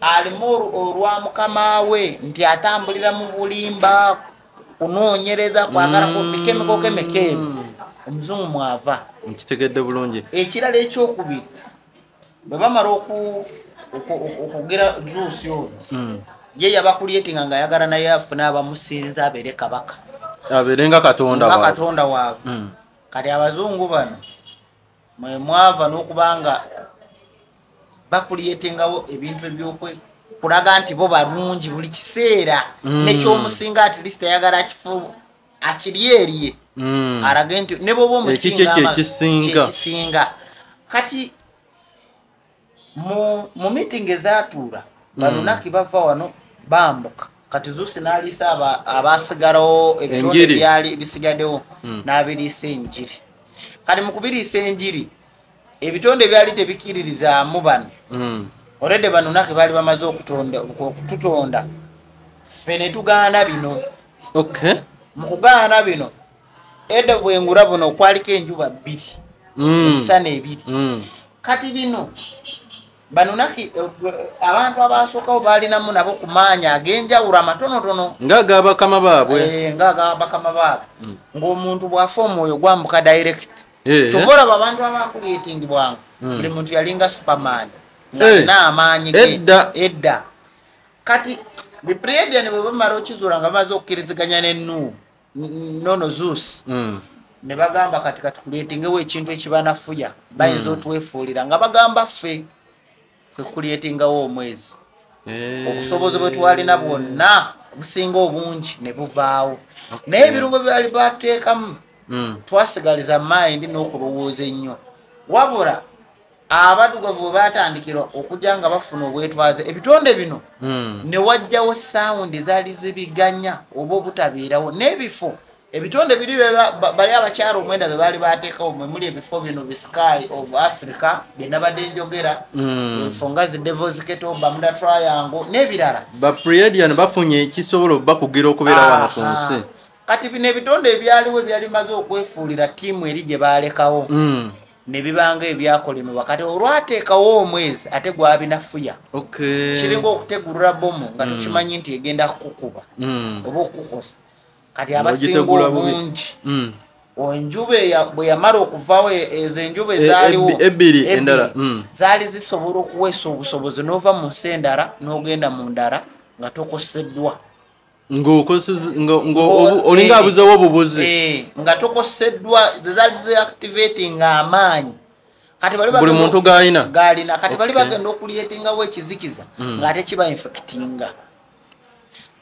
alimu olwa mukama we nti atambulira mu bulimba kunoonyereza kwagala ku mikemiko omuzungu mwava nkitegedde bulungi ekirala ekyokubiri bwe bamala okugira juusi ono ye yabakulyetinga ng'ayagala naye afune abamusinza abeere kabaka abeerenga katonda waabwe kati abazungu bano mwe mwava n'okubanga bakulyetingawo ebintu ebyokulaga nti bo balungi buli kiseera nekyomusinga at least ayagala akifu akiryeeriye alage nti ne bwoba omusinga kati mu meeting ezatuula balunaki bava wano bambuka kati Zuusi n'aliisa abasigalawo ebitonde byali bisigaddewo n'abiriisa enjiri kati mu kubiriisa enjiri ebitonde byali tebikiririzaamu bano olwedde banunaki baali bamaze okututonda ffe ne tugaana bino mu kugaana bino edda bwengula buno okwaliko enjuba bbiri emisana ebiri kati bino banunaki abantu abasookawo baalinamu nabo ku maanyi ag'enjawulo amatonotono ng'agabakama baabwe ng'omuntu bw'afa omwoyo gwambuka direct kyova olaba abantu abakulyetingibwanga buli muntu yalinga superman n'amaanyi edda kati bipredyan bwe bamala okizuula nga bamaze okukkiriziganya nono Zuusi ne bagamba kati kulyetingewo ekintu ekibanafuya bayinza otwefuulira nga bagamba ffe kwekulyetingawo omwezi obusobozi bwe twalina bwonna businga obungi ne buvaawo naye ebirungo byali bateekamu twasigaliza mind n'okulowooza ennyo wabula abaddugavu bwe baatandikira okujja nga bafuna obwetwaze ebitonde bino ne wajjawo sawundi zaali zibiganya oba obutabeerawo n'ebifo ebitonde biri bali abakyala omwenda be baali bateekawo mwe muli ebifo bino Sky of Africa bye nabadde njogera ebifo nga zi Devil's Kettle Bermuda Triangle n'ebirala bapredyan bafunye ekisobola bakugira okubeera wano ku nsi kati bino ebitonde ebyaliwo byali maze okwefuulira ttiimu eri gye baalekawo ne bibanga ebyakolemebwa kati olwateekawo omwezi ate gwabinafuya kiringa okutegulula bomu nga tokimanyi nti egenda kukukuba oba okukukosa kati abasinga obungi enjuba bwe yamala okuvaawo ezo enjuba ezaaliwo ebbiri endala zaali zisobola okuweesa obusobozi n'ova mu nsi endala n'ogenda mu ndala nga tokoseddwa olinga abuzewo obubuzi nga tokoseddwa zaali ziactivating amaanyi kati buli muntu galina kati bali bagenda okulyetingawo ekizikiza ng'ate kiba infectinga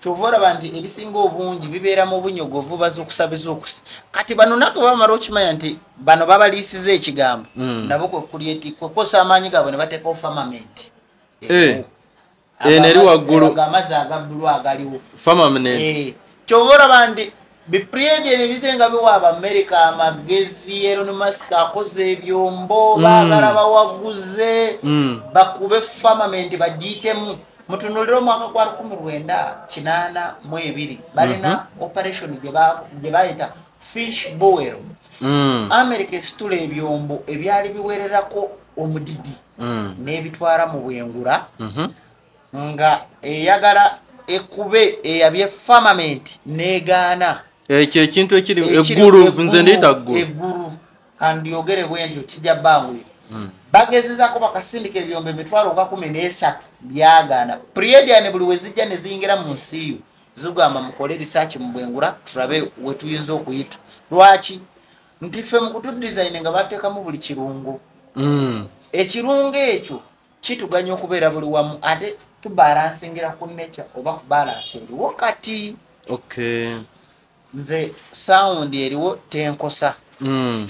kyova olaba nti ebisinga obungi bibeera mu bunyogovu bazuukusa bizuukusa kati bano nako bamala okimanya nti bano babaliisiza ekigambo nabo kwekozesa amaanyi gaabwe ne bateekawo famament neri waggulu amazzi agabbulu agaliwo famament kyova olaba nti bipredi nebize nga biwa Abamerika amagezi. Elon Musk akoze ebyombo baagala bawaguze bakube famament bagiyitemu. Mutunulira omwaka gwa 1982 balina operation gye bayita fish boil. America esitula ebyombo ebyali biwererako omudidi n'ebitwara mu bwengula nga eyagala ekube eyabye famament negaana. Ekyo ekintu ekiri eggulu nze ndiyita ggulu eggulu kandi yogere bwentyo kijja bangu bagezezako bakasindika ebyombe emitwalo nga 13 byagaana. Prediane buli wezijja ne ziyingira mu nsi yo zigamba mukole research mu bwengula tulabe we tuyinza okuyita. Lwaki nti ffe mu kutudesign nga bateekamu buli kirungo ekirungo ekyo kituganya okubeera buli wamu ate tubalansingira ku nature oba kubalansi eriwo kati. Nze sound eriwo tenkosa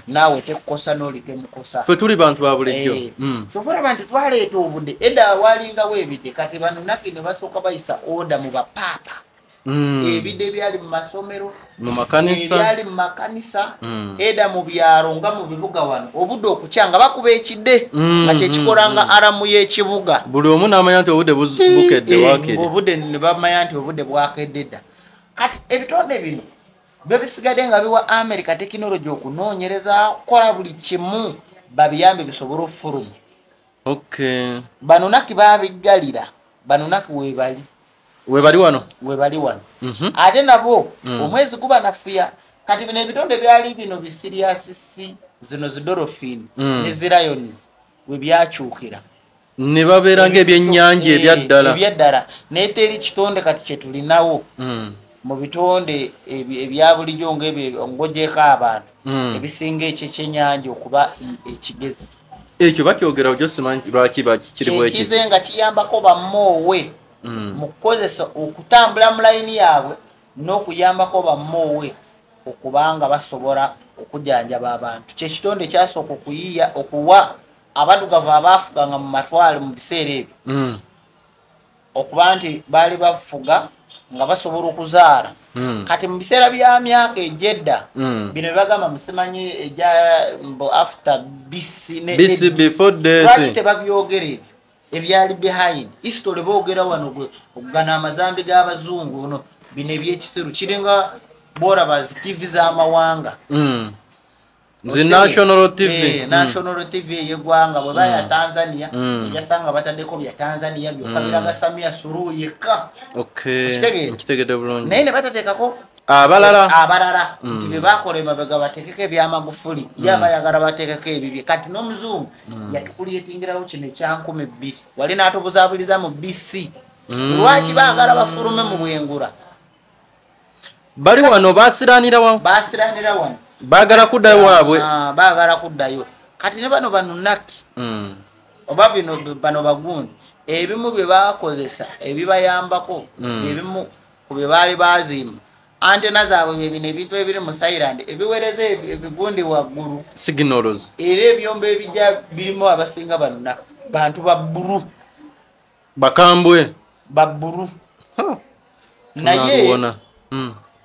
naawe tekukosa n'oli temukosa. Ffe tuli bantu ba bulijjo. Kyova olaba nti twaleeta obudde edda walingawo ebidde kati bano naki ne basooka bayisa oda mu bapaapa. Ebidde byali mu masomero mu makanisa byali mu makanisa edda mu byalo nga mu bibuga wano obudde okukyanga bakuba ekidde nga kyekikolanga alamu y'ekibuga. Buli omu n'amanya nti obudde bukedde wakedde. Obudde ne bamanya nti obudde bwakedde dda. Kati ebitonde bino bebisigadde nga biwa America tekinologi okunoonyereza kukola buli kimu babiyambe bisobole ofuluma. Bano naki babiggalira bano naki webali wano ate nabo omwezi guba nafuya. Kati bino ebitonde byali bino bisiriasisi zino zidolofini ne zirayonizi we byakyukira ne babeera ng'ebyennyanja ebyaddala neeteri kitonde kati kyetulinawo mu bitonde ebya bulijjo ng'ogyeko abantu ebisinga ekyeky'ennyanja okuba ekigezi. Ekyo bakyogera ojjo simanyi lwaki kiri bwekyo. Kize nga kiyambako bammoowe mu kukozesa okutambula mu layini yaabwe n'okuyambako bammoowe okubanga basobola okujjanjaba abantu. Kyekitonde kyasooka okuyiya okuwa abaddugavu abaafuganga mu matwale mu biseera ebyo okuba nti baali bafuga nga basobola okuzaala. Kati mu biseera bya myaka egyedda bino bagamba musimanyi ejja after BC before lwaki tebabyogera ebyo ebyali behind history boogera wano okugana amazambi g'abazungu ono bino ebyekisiru kiringa boraba TV z'amawanga National TV National TV y'eggwanga bwe baya Tanzania yasanga bataddeko bya Tanzania byokka biraga Samia Suluhu yekka. Kitegedde bulungi naye ne batateekako abalala nti bye bakola emabega bateekeko ebyamagufuli yaba yagala bateekeko ebibye. Kati n'omuzungu yatukulyetingirawo kino ekya 2000 wali n'atobuzaabuliza mu BC. Lwaki baagala bafulume mu bwengula bali wano basiranira wano baagala kuddayo waabwe baagala kuddayo. Kati ne bano banunaki oba bano bagundi ebimu bye bakozesa ebibayambako ebimu ku bye baali bazimba antena zaabwe bye ebintu ebiri mu Thailand ebiwereza ebigundi waggulu signals era ebyombo ebijja birimu abasinga banunaki bantu babbulu bakambwe babbulu naye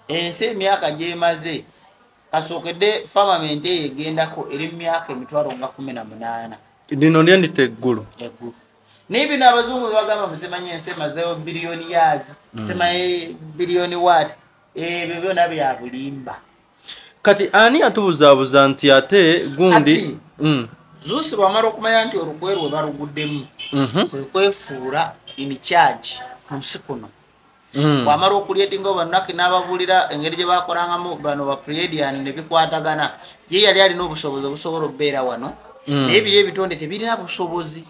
ensi emyaka gyemaze kasookedde famament eyo egendako eri mu myaka emitwalo nga 18 lino lyendita eggulu naye bino abazungu bebagamba musimanye ensi emazeyo biliyoni yazi simaye biliyoni waati ebyo byonna bya bulimba. Kati ani atubuzaabuza nti ate gundi Zuusi bwamala okumanya nti olugwe lwe baluguddemu kwe kwefuula in charge ku nsi kuno. Bwamala okulyetinga bannaki n'ababulira engeri gye bakolangamu bano ba Prediane ne bikwatagana ye yali alina obusobozi obusobola okubeera wano naye ebiri ebitonde tebirina busobozi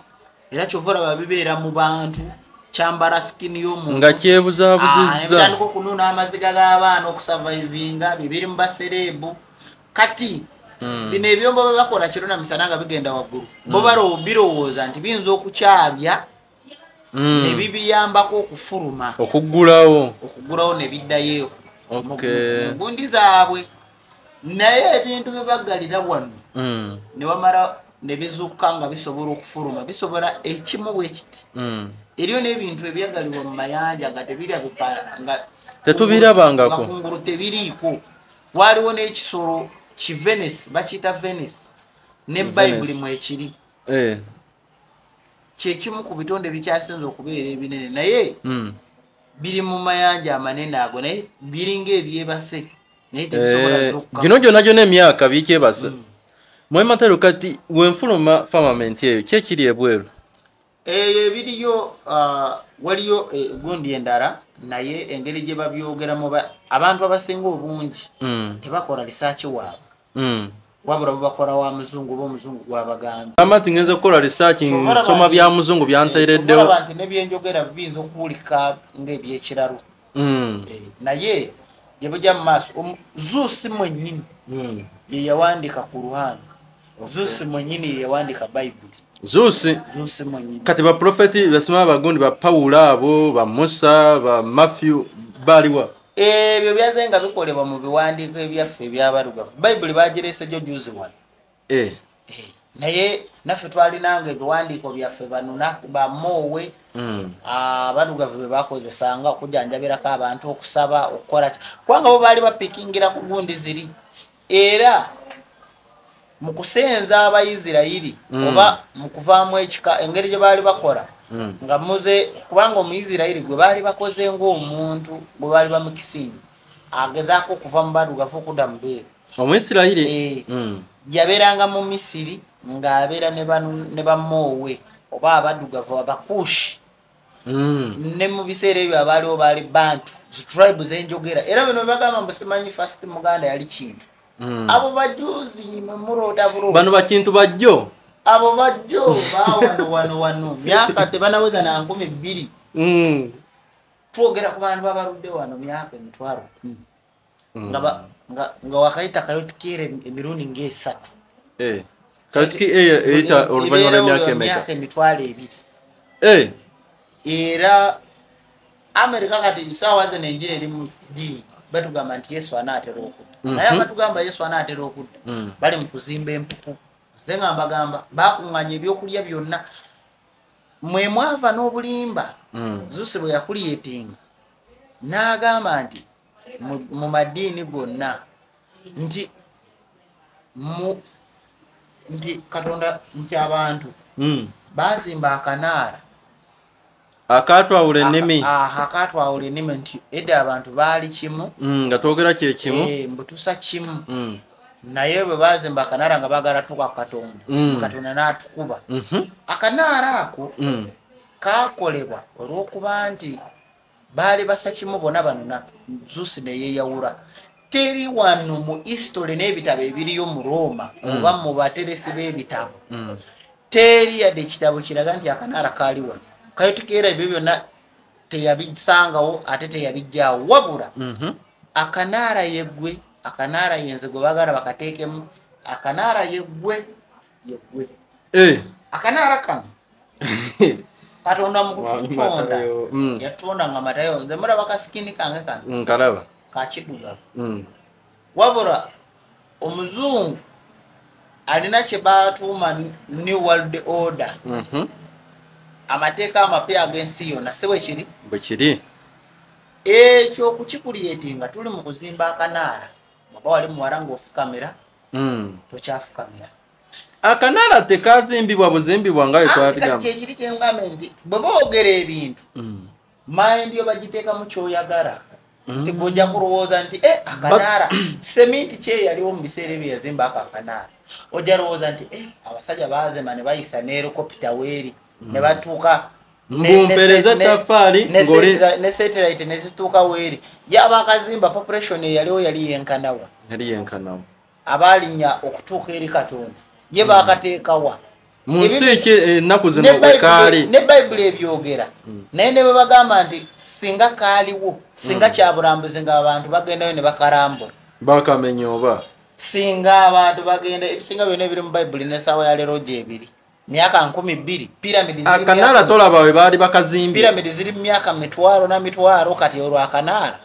era kyova olaba bibeera mu bantu kyambala sikini y'omuntu nga kyebuzaabuzizza ebitandika okunuuna amaziga g'abaana okusavaivinga bibiri mu basereebu. Kati bino ebyombo bwe bakola kiro na misana nga bigenda waggulu bo birowooza nti biyinza okukyabya ne bibiyambako okufuluma okuggulawo ne biddayo Okay. mu gundi zaabwe naye ebintu bye baggalira wano ne wamala ne bizuuka nga bisobola okufuluma bisobola ekimu bwe kiti eriyo n'ebintu ebyagalibwa mu mayanja nga tebirabika nga tetubirabangako kungulu tebiriiko waaliwo n'ekisolo ki Venice bakiyita Venice ne Bayibuli mwekiri kyekimu ku bitonde bikyasinza okubeera ebinene naye biri mu mayanja amanene ago naye biringa ebyebase naye tebisobola zokka gino gyonna emyaka bikyebase mwematero kati wenfuluma famament eyo kyekiri ebweru eyo ebiriyo waliyo gundi endala naye engeri gye babyogeramu abantu abasinga obungi tebakola risaaki waabwe wabula babakola wa muzungu oba omuzungu gwabagambye amati ngenza kukola research nsoma bya muzungu byanteereddewo nti nebyenjogera biyinza okuwulika ng'ebyekiralo naye gye bujja mu maaso Zuusi mwennyini ye yawandiika ku Ruhande Zuusi mwennyini ye yawandiika Bayibuli Zuusi mwennyini kati baprofeti basima abagundi ba Pawulo abo ba Musa ba Matthew baliwa ebyo byaze nga bikolebwa mu biwandiiko ebyaffe ebyabalugavu Bayibuli bagireese gyo juzi wano naye naffe twalinanga ebiwandiiko byaffe banuna bamoowe abalugavu bye bakozesanga okujjanjabirako abantu okusaba okukola kubanga bo baali bapikingira ku gundi ziri era mu kusenza Abayisirayiri oba mu kuvaamu ekika engeri gye baali bakola nga muze kubanga Omuyisirayiri gwe baali bakoze ng'omuntu gwe baali bamukisinga agezaako okuva mu balugavu okudda mu beeru Omuyisirayiri yabeeranga mu Misiri ng'abeera ne bamoowe oba abadugavu Abakushi ne mu biseera ebyo abaaliwo baali Bantu tribe z'enjogera era bino bagamba mbu simanyi first Muganda yali kintu abo bajuzi muroota buloosi bano bakintu bajjo abo bajjo wano myaka tebanaweza na 2000 twogera ku bantu babaludde wano myaka emitwalo nga wakayita Kayotikere emirundi ng'esatu Kayotiki eyita oluvannyuma myaka emitwalo 2 era Amerika kati saawa zino enjiri eri mu ddiini batugamba nti Yesu anaatera okudda naye abatugamba Yesu anaatera okudda bali mu kuzimba empuku ze nga mbagamba bakuŋŋanya ebyokulya byonna mwe mwava n'obulimba Zuusi bwe yakuliyetinga n'agamba nti mu maddiini gonna nti Katonda nti abantu baazimba akanaara akatwawula ennimi akatwawula ennimi nti edda abantu baali kimu nga twogera kyekimu mbutusa kimu naye bwe bazimba akanaara nga baagala tuka Katonda Katonda n'atukuba akanaara ako kaakolebwa olw'okuba nti baali basa kimu bonna banona Zuusi ne yeeyawula teri wano mu history n'ebitabo ebiriyo mu Roma oba mu bateresi b'ebitabo teri yadde ekitabo kiraga nti akanaara kaali wano Kayotikera ebyo byonna teyabisangawo ate teyabijjaawo wabula akanaara yeggwe akanaara yenze gwe baagala bakateekemu akanaara yeggwe akanaara kano Katonda mu kututonda yatonda nga matayo nze mulaba kasikini kange kano nkalaba kakidugavu wabula omuzungu alina kye baatuuma New World Order amateeka amapya ag'ensi yonna si bwe kiri ekyo okukikuliyetinga tuli mu kuzimba akanaara oba wali muwala ng'ofukamira tokyafukamira akanaara tekazimbibwa buzimbibwa nga twabigamba kyekiri kyengambe nti bwe boogera ebintu mayindi yo bagiteeka mu kyoyagala tegojja kulowooza nti akanaara seminti kyeyaliwo mu biseera ebyo yazimba ako akanaara ojja lowooza nti abasajja baazema ne bayisa n'erokopita weeri ne batuuka mbumpereza tafaali ne satellite ne zituuka weeri yaba akazimba population eyaliwo yali yenkanawa abaalinya okutuuka eri Katonda ye bakateekawa mu nsi eki ennaku zino bwe kaali ne Bayibuli ebyogera naye ne bwe bagamba nti singa kaaliwo singa kyabulambuzi nga abantu bagendayo ne bakarambula bakamenya oba singa abantu bagenda ebisinga byonna ebiri mu Bayibuli n'essaawa ya leero gyebiri myaka 12 piramidi Akanara tolaba we baali bakazimbye piramidi ziri myaka mitwalo na mitwalo kati olwo akanara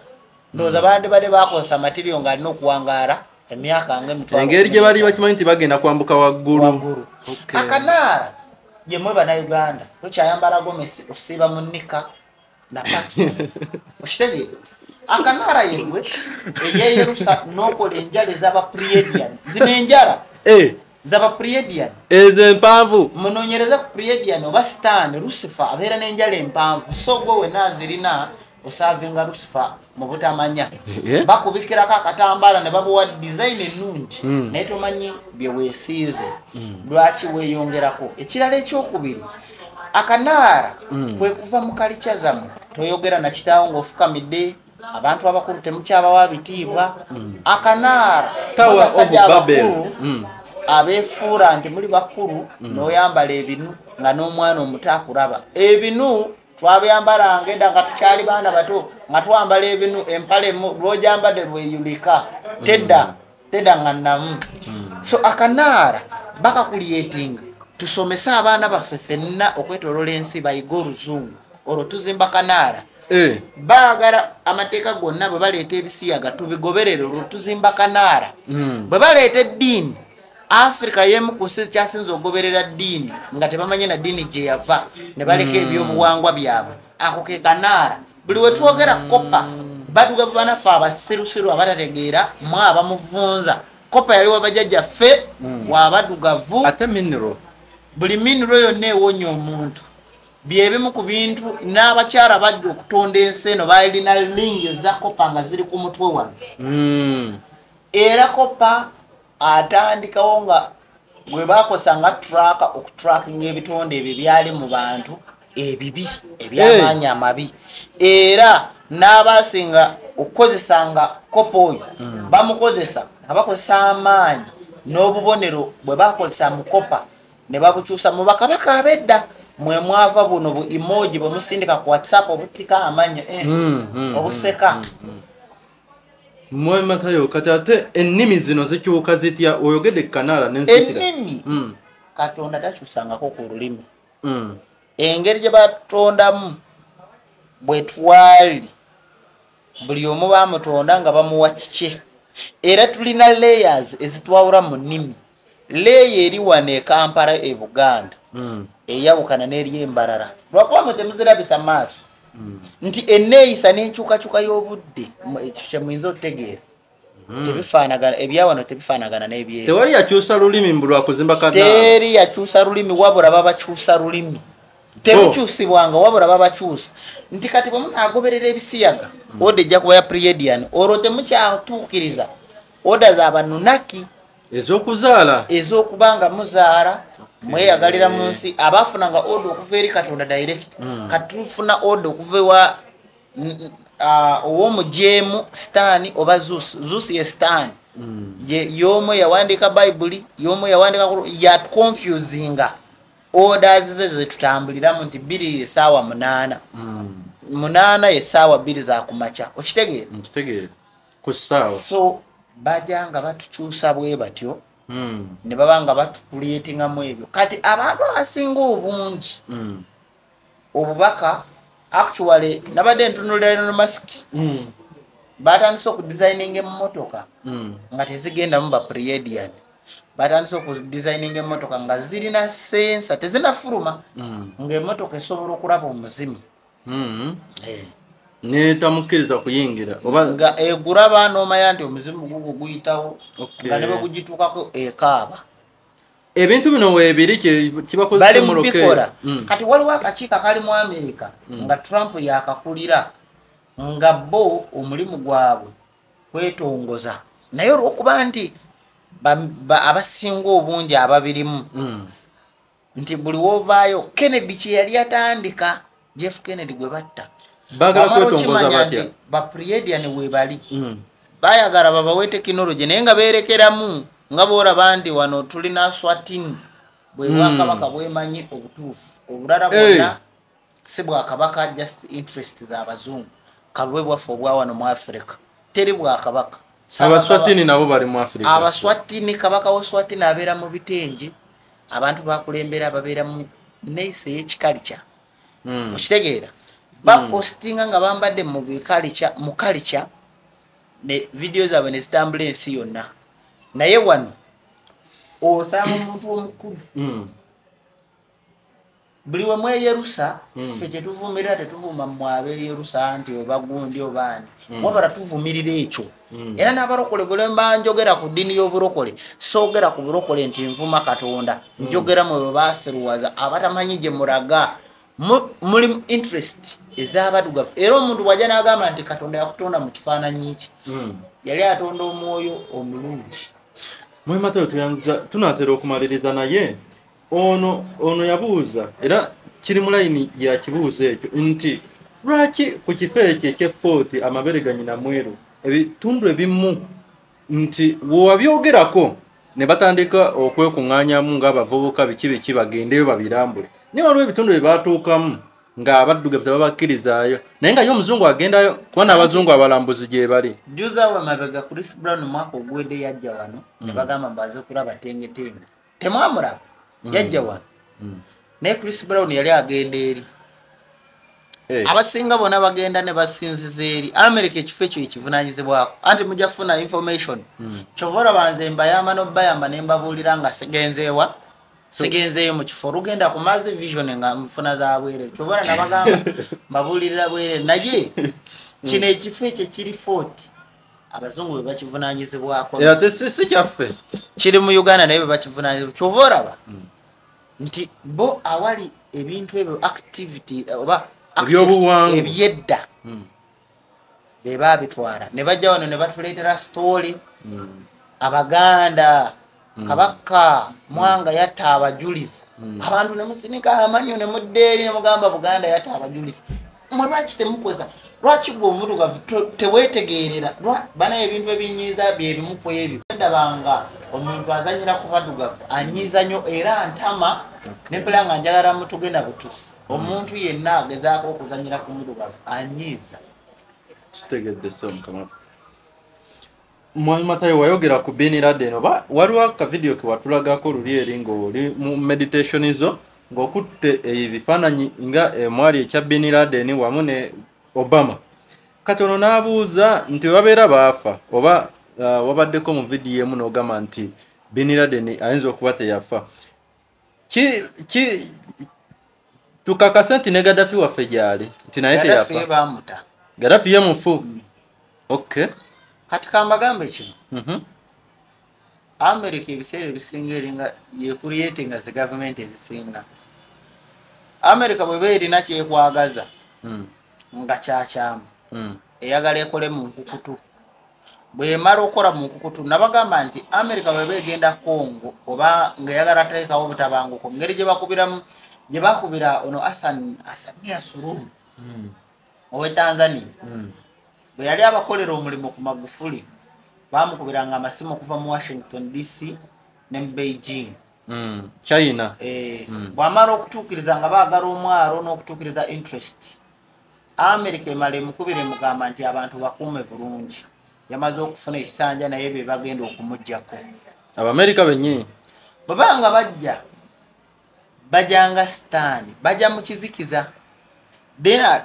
ndoza bandi bade bakosa material nga alina okuwangaara emyaka nga mitwalo engeri gye bali bakimanyi nti bagenda kwambuka waggulu. akanara ye mweba na Uganda tokyayambala gomesi osiba munika na paki okitegeera akanara yegwe eyeyerusa nokola enjala ez'abapriedian zino enjala z'abapriedian ezo empanvu munonyereza ku priedian oba stan Lucifer abeera n'enjala empanvu so gwe wena zirina osavinga Lucifer mu butamanya bakubikirako akatambaala ne babuwa design ennungi naye tomanyi bye weesiize lwaki weeyongerako. Ekirala ekyokubiri akanaara kwe kuva mu kalica zammwe toyogera na kitaawo ng'ofukamidde abantu abakulu temukyabawa bitiibwa akanaara abasajja abakulu abeefuura nti muli bakulu n'oyambala ebinu nga n'omwana omuto akulaba ebinu twabyambalanga edda nga tukyali baana bato nga twambala ebinu empale lwojambadde lweyulika tedda nga namu so akanaara bakakulyetinga tusomese abaana baffe ffenna okwetolola ensi bayiga oluzungu olwo tuzimba kanaara baagala amateeka gonna bwe baleeta ebisiyaga tubigoberere olwo tuzimba kanaara bwe baleeta eddiini Africa yemu ku nsi kyasinze okugoberera ddiini nga tebamanye na ddiini gye yava ne baleka ebyobuwangwa byabwe ako ke kanaara buli we twogera kopa badugavu banaffe abasirusiru abatategeera mwe abamuvunza kopa yali wabajjajjaffe wabadugavu ate mineral buli mineral yonna ewonya omuntu byebimu ku bintu n'abakyala bajja okutonda ensi eno balina lingi eza kopa nga ziri ku mutwe wano era kopa atandikawo nga gwe bakosanga traka okutrakinga ebitonde ebyo byali mu bantu ebibi ebyamaanyi amabi era n'abasinga okukozesanga kopa oyo bamukozesa abakozesa amaanyi n'obubonero bwe bakozesa mu kopa ne babukyusa mu bakabaka abedda mwe mwava buno bu emoji bwe musindika ku WhatsApp obutika amanyo obuseka mwe matayo kati ate ennimi zino zikyuka zitya oyogedde kanaala n'ensitira ennimi Katonda takyusangako ku lulimi engeri gye batondamu bwe twali buli omu bamutonda nga bamuwa kike era tulina layers ezitwawula mu nnimi leeya eri wano e Kampala e Buganda eyawukana n'eri embalala lwakuba mwe temuzirabisa maaso nti enneeyisa n'enkyukakyuka y'obudde ekyo muyinza okutegeera tebifaanagana ebyawano tebifaanagana n'ebyeyo tewali yakyusa lulimi mbu lwakuzimba kanaala teri yakyusa lulimi wabula babakyusa lulimi terukyusibwanga wabula babakyusa nti kati bwe munaagoberera ebisiyaga oda ejja kuba ya priedian olwo temukyatuukiriza oda z'abanunaki ez'okubanga muzaala mweyagalira mu nsi abafunanga oda okuva eri Katonda direct katufuna oda okuva ewa ow'omujeemu Sitaani oba Zeus ye Sitaani y'omu yawandiika bayibuli y'omu yawandiika yatukonfusinga orders ze zetutambuliramu nti 2 essaawa 8 8 essaawa 2 za kumakya okitegeera ku ssaawa so bajanga batukyusa bwe batyo ne babanga batukulietingamu ebyo kati abantu abasinga obungi obubaka actually nabadde ntunulira no mask batandise okudesigninga emmotoka nga tezigenda mu bapriedian batandise okudesigninga emmotoka nga zirina sensa tezinafuluma ng'emmotoka esobola okulaba omuzimu netamukiriza kuyingira oba nga eguraba n'omanya nti omuzimu gugwo guyitawo nga ne bagugituukako ekaaba ebintu bino weebiri kibakozesa mu bikola kati waliwo akakiiko akali mu America nga Trump yakakulira nga bo omulimu gwabwe kwetongoza naye olw'okuba nti abasinga obungi ababirimu nti buli wovaayo Kennedy kye yali atandika Jeff Kennedy gwe batta bagala kwetongoza batya bapriedian webali bayagala babawe tekinologi naye nga berekeramu nga boolaba nti wano tulina Swatini bwe bwakabaka bwemanyi obutuufu obulala bwonna si bwakabaka just interest z'abazungu kalwe bwaffe obwa wano mu Africa teri bwakabaka Abaswatini nabo bali mu Africa Abaswatini kabaka wa Swatini abeera mu bitengi abantu bakulembera babeera mu neisi ey'ekikalica okitegeera bapostinga nga bambadde mu kalica ne video zaabwe ne zitambula ensi yonna naye wano osanga omuntu omukulu buli we mweyerusa ffe kyetuvumirira tetuvuma mmwe abeyerusa nti oba gundi obaani wabala tuvumirira ekyo era n'abalokole bwe mba njogera ku ddiini y'obulokole soogera ku bulokole nti nvuma katonda njogera mwe bwe baaseruwaza abatamanyi gye mulaga muli interest ez'abadugavu era omuntu bw'ajja n'agamba nti katonda yakutonda mu kifaananyi ki yali atonda omwoyo omulungi Mwemateo tunatera okumaliriza naye ono yabuuza era kiri mu layini ya kibuuzo ekyo nti lwaki ku kifo ekyo eky'effooti amabere ganyina mweru ebitundu ebimu nti wewabyogerako ne batandika okwekuŋŋaanyamu ng'abavubuka biki bagendeyo babirambule naye waliwo ebitundu bye baatuukamu ng'abaddugavu tebabakkirizaayo naye nga ye omuzungu agendayo kuba n'abazungu abalambuzi gye bali juzawe mabega Chris Brown mwaka ogwedde yajja wano ne bagamba mbaze okulaba tengetenge temwamulaba yajja wano naye Chris Brown yali agenda eri abasinga bonna bagenda ne basinziza eri America ekifo ekyo ekivunaanyizibwako anti mujja kufuna information kyova banze mbayamba n'obayamba ne mbabuulira nga sigenzeeyo mu kifo olugenda ku Mazi Vision nga nfuna za bwerere kyova nabagamba mbabuulirira bwerere naye kino ekifo ekyo kiri 40 abazungu bwe bakivunaanyizibwako si kyaffe kiri mu Uganda naye bwe bakivunaanyizibwa kyova olaba nti bo awali ebintu ebyo activity oba ebyedda be babitwala ne bajja wano ne batuleetera story Abaganda Kabaka Mwanga yatta abajulizi abantu ne musinika amanyo ne muddeeri ne mugamba Buganda yatta abajulizi mwe lwaki temukoza lwaki gwe omudugavu teweetegeerera bana ebintu ebinyiiza bye bimu ku ebyo ndabanga omuntu azanyira ku badugavu anyiiza nnyo era ntama nempera nga njagala mutugenda butusi omuntu yenna agezaako okuzanyira ku mudugavu anyiiza kitegedde so mukama Matayo wayogera ku Bin Laden oba waliwo akavidiyo ke watulagako luli eri ng'oli mu meditation zo ng'okutte ebifaananyi nga mwali ekya Bin Laden wamu ne Obama kati ono n'abuuza nti babeera baafa oba wabaddeko mu vidiyo emu n'ogamba nti Bin Laden ayinza okuba teyafa tukakase nti ne Gaddafi waffe gyali nti naye teyafa Gaddafi ye mufu okay kati kambagambe kino America ebiseera ebisinga eringa yekulietinga zi government ezisinga America bwe beerina kyekwagaza nga kyakyamu eyagala ekole mu nkukutu bwemala okola mu nkukutu nabagamba nti America bwe beegenda Congo oba ng'eyagala teekawo butabanguko ngeri gye bakubira ono Samia Suluhu owe Tanzania bwe yali abakolera omulimu ku Magufuli bamukubiranga amasimu okuva mu Washington DC ne Beijing China bwamala okutuukiriza nga baagala omwalo n'okutuukiriza interest America emala emukubira emugamba nti abantu bakuume bulungi yamaze okufuna ekisanja naye be bagenda okumuggyako Abamerika bennyini babanga bajanga sitaani bajja mu kizikiza dena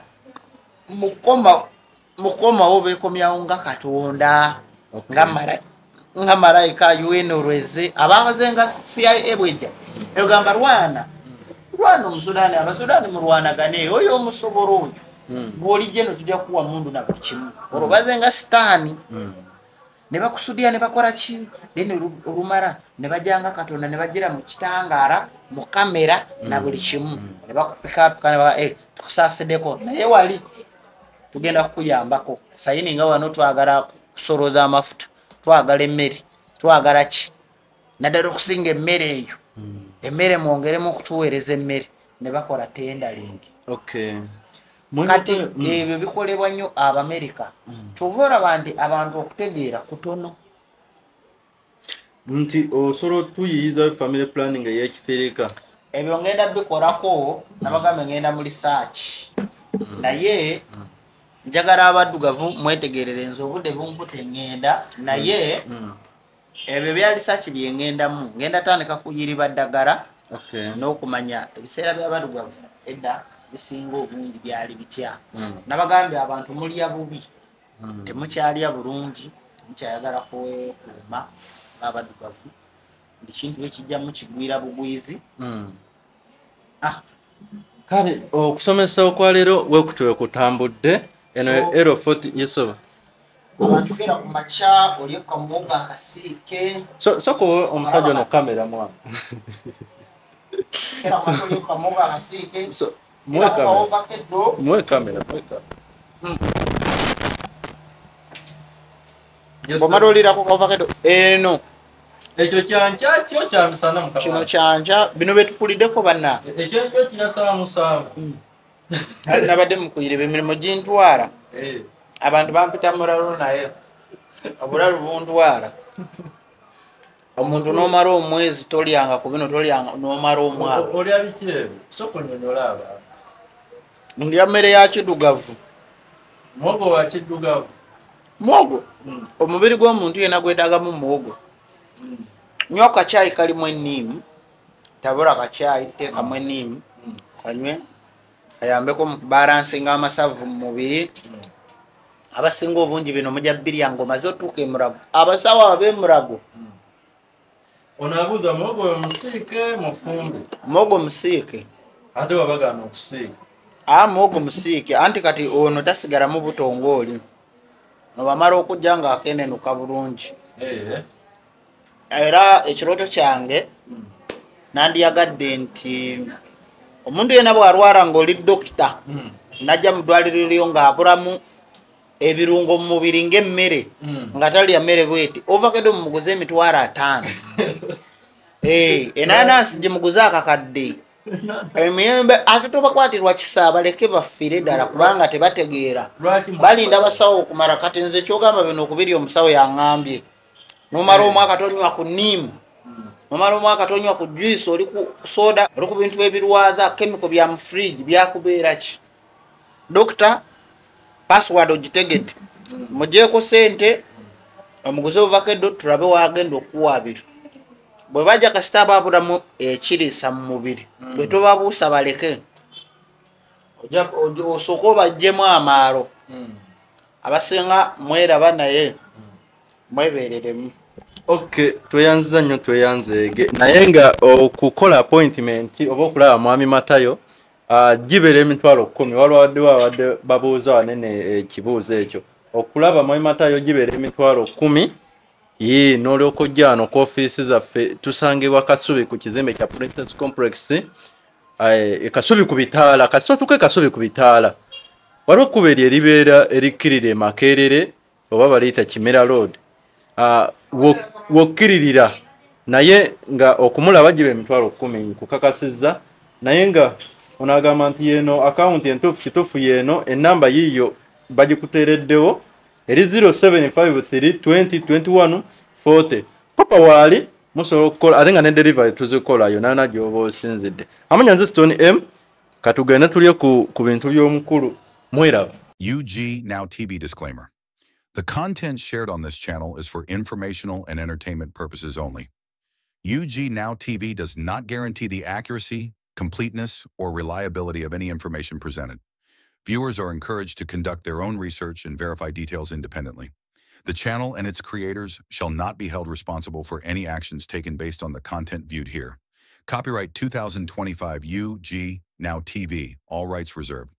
mukomawo beekomyawo nga Katonda nga malayika UN olweze abakoze nga CIA bwejja egamba lwana Omusudaani Abasudaani mulwanagane oyo omusobola oyo bw'olijje no tujja kuwa mundu na buli kimu olwo baze nga sitaani ne bakusudia ne bakola ki then olumala ne bajanga Katonda ne bajira mu kitangaala mu kamera na buli kimu ne bakupikapika ne baka tukusaasideko naye wali tugenda kukuyambako sayini nga wano twagala kusoroza amafuta twagala emmere twagala ki naddala okusinga emmere eyo emmere mwongeremu okutuweereza emmere ne bakola tendering kati ebyo bikolebwa nnyo Abamerika kyova olaba nti abantu okutegeera kutono nti osobola tuyiyiza family planning ey'ekifirika ebyo ngenda bikolako nabagambe ngenda mu research naye njagala abaddugavu mwetegerere nze obudde bunkute ngenda naye ebyo bya research bye ngendamu ngenda tandika kuyiriba ddagala Okay. n'okumanya ebiseera by'abalugavu edda bisinga obungi byali bitya. Nabagambye abantu mulya bubi, temukyalya bulungi, temukyayagala kuuma ng'abalugavu, buli kintu ekijjamu kigwira bugwizi. Kale okusomesa okwaleero wekutuwe kutambudde eno ero 40 yesoba abantu kera ku makya olye kamuwogo akasiike soko omusajja ono kamera mwana kera ku olye kamuwogo akasiike mwe kamera bomala olirako kaovakedo eno ekyo kyanja kyo kyamisana mukama kino kyanja bino betukuliddeko banna ekyo kyo kirasala musanvu nabadde mukuyire emirimu gintwala abantu bampita mulalo naye obulalu buntwala omuntu n'omala omwezi tolyanga ku bino tolyanga n'omala omwaka olya biki ebyo soko nyonyola abantu ndya mmere ya kiddugavu mwogo wa kiddugavu mwogo omubiri gw'omuntu yena gwetaagamu muwogo nywa akacyayi kalimu enniimu tabula akacyayi teekamu enniimu kanywe ayambeko mu kubalansinga amasavu mu mubiri abasinga obungi bino mujja bbirya ng'omaze otuuka emulago abasawo ab'emulago ono abuuza mwogo musiike mufumbe mwogo musiike ate wabagana okusiika mwogo musiike anti kati ono tasigalamu butongooli nobamala okujja ng'akenenuka bulungi era ekirooto kyange nandiyagadde nti omuntu yena bw'alwala ng'oli dokita najja mu ddwaliro lyo ng'abulamu ebirungo mu mubiri ng'emmere nga talya mmere bweti ovakedo mumuguze $5,000 enanasi gye muguze akakadde emiyembe ate tobakwatirwa kisa baleke bafiire ddala kubanga tebategeera balinda basawo okumala kati nze kyogamba bino okubirya omusawo yaŋŋambye nomala omwaka tonywa ku nniimu nomala omwaka tonywa ku juice oli ku soda oli ku bintu ebirwaza kemiko bya mu fridge byakubeera ki dokita password ogitegedde mugyeko sente omuguze ovakedo tulabe wagenda okuwaabira bwe bajja kasita baabulamu ekiriisa mu mubiri bwe tobabuusa baleke osooka obaggyemu amaalo abasinga mweraba naye mwebereremu okay tweyanziza nnyo tweyanzeege naye nga okukola appointment oba okulaba mwami Matayo gibeera $10,000 walwaddewo abadde babuuza wanene ekibuuzo ekyo okulaba mwami Matayo gibeera $10,000 n'olyoka ojja wano ku ofiisi zaffe tusangibwa Kasubi ku kizimbe kya Princess Complex Kasubi ku bitaala kasita otuuke Kasubi ku bitaala waliwo ekkubo eryo eribeera erikkirira e Makerere oba baliyita Kimera Road wokkiririra naye nga okumulaba gibe $10,000 kukakasizza naye nga onagamba nti yeno akawunti entuufu kituufu yeno ennamba yiiyo bagikuteereddewo eri 0753202140 papa waali musobola okukola ate nga ne delivery tuzikola yonana gyoba osinzidde amanya nze Stone M katugende tulye ku bintu by'omukulu mweraba UG Now TV disclaimer. The content shared on this channel is for informational and entertainment purposes only. UG Now TV does not guarantee the accuracy, completeness, or reliability of any information presented. Viewers are encouraged to conduct their own research and verify details independently. The channel and its creators shall not be held responsible for any actions taken based on the content viewed here. Copyright 2025 UG Now TV, all rights reserved.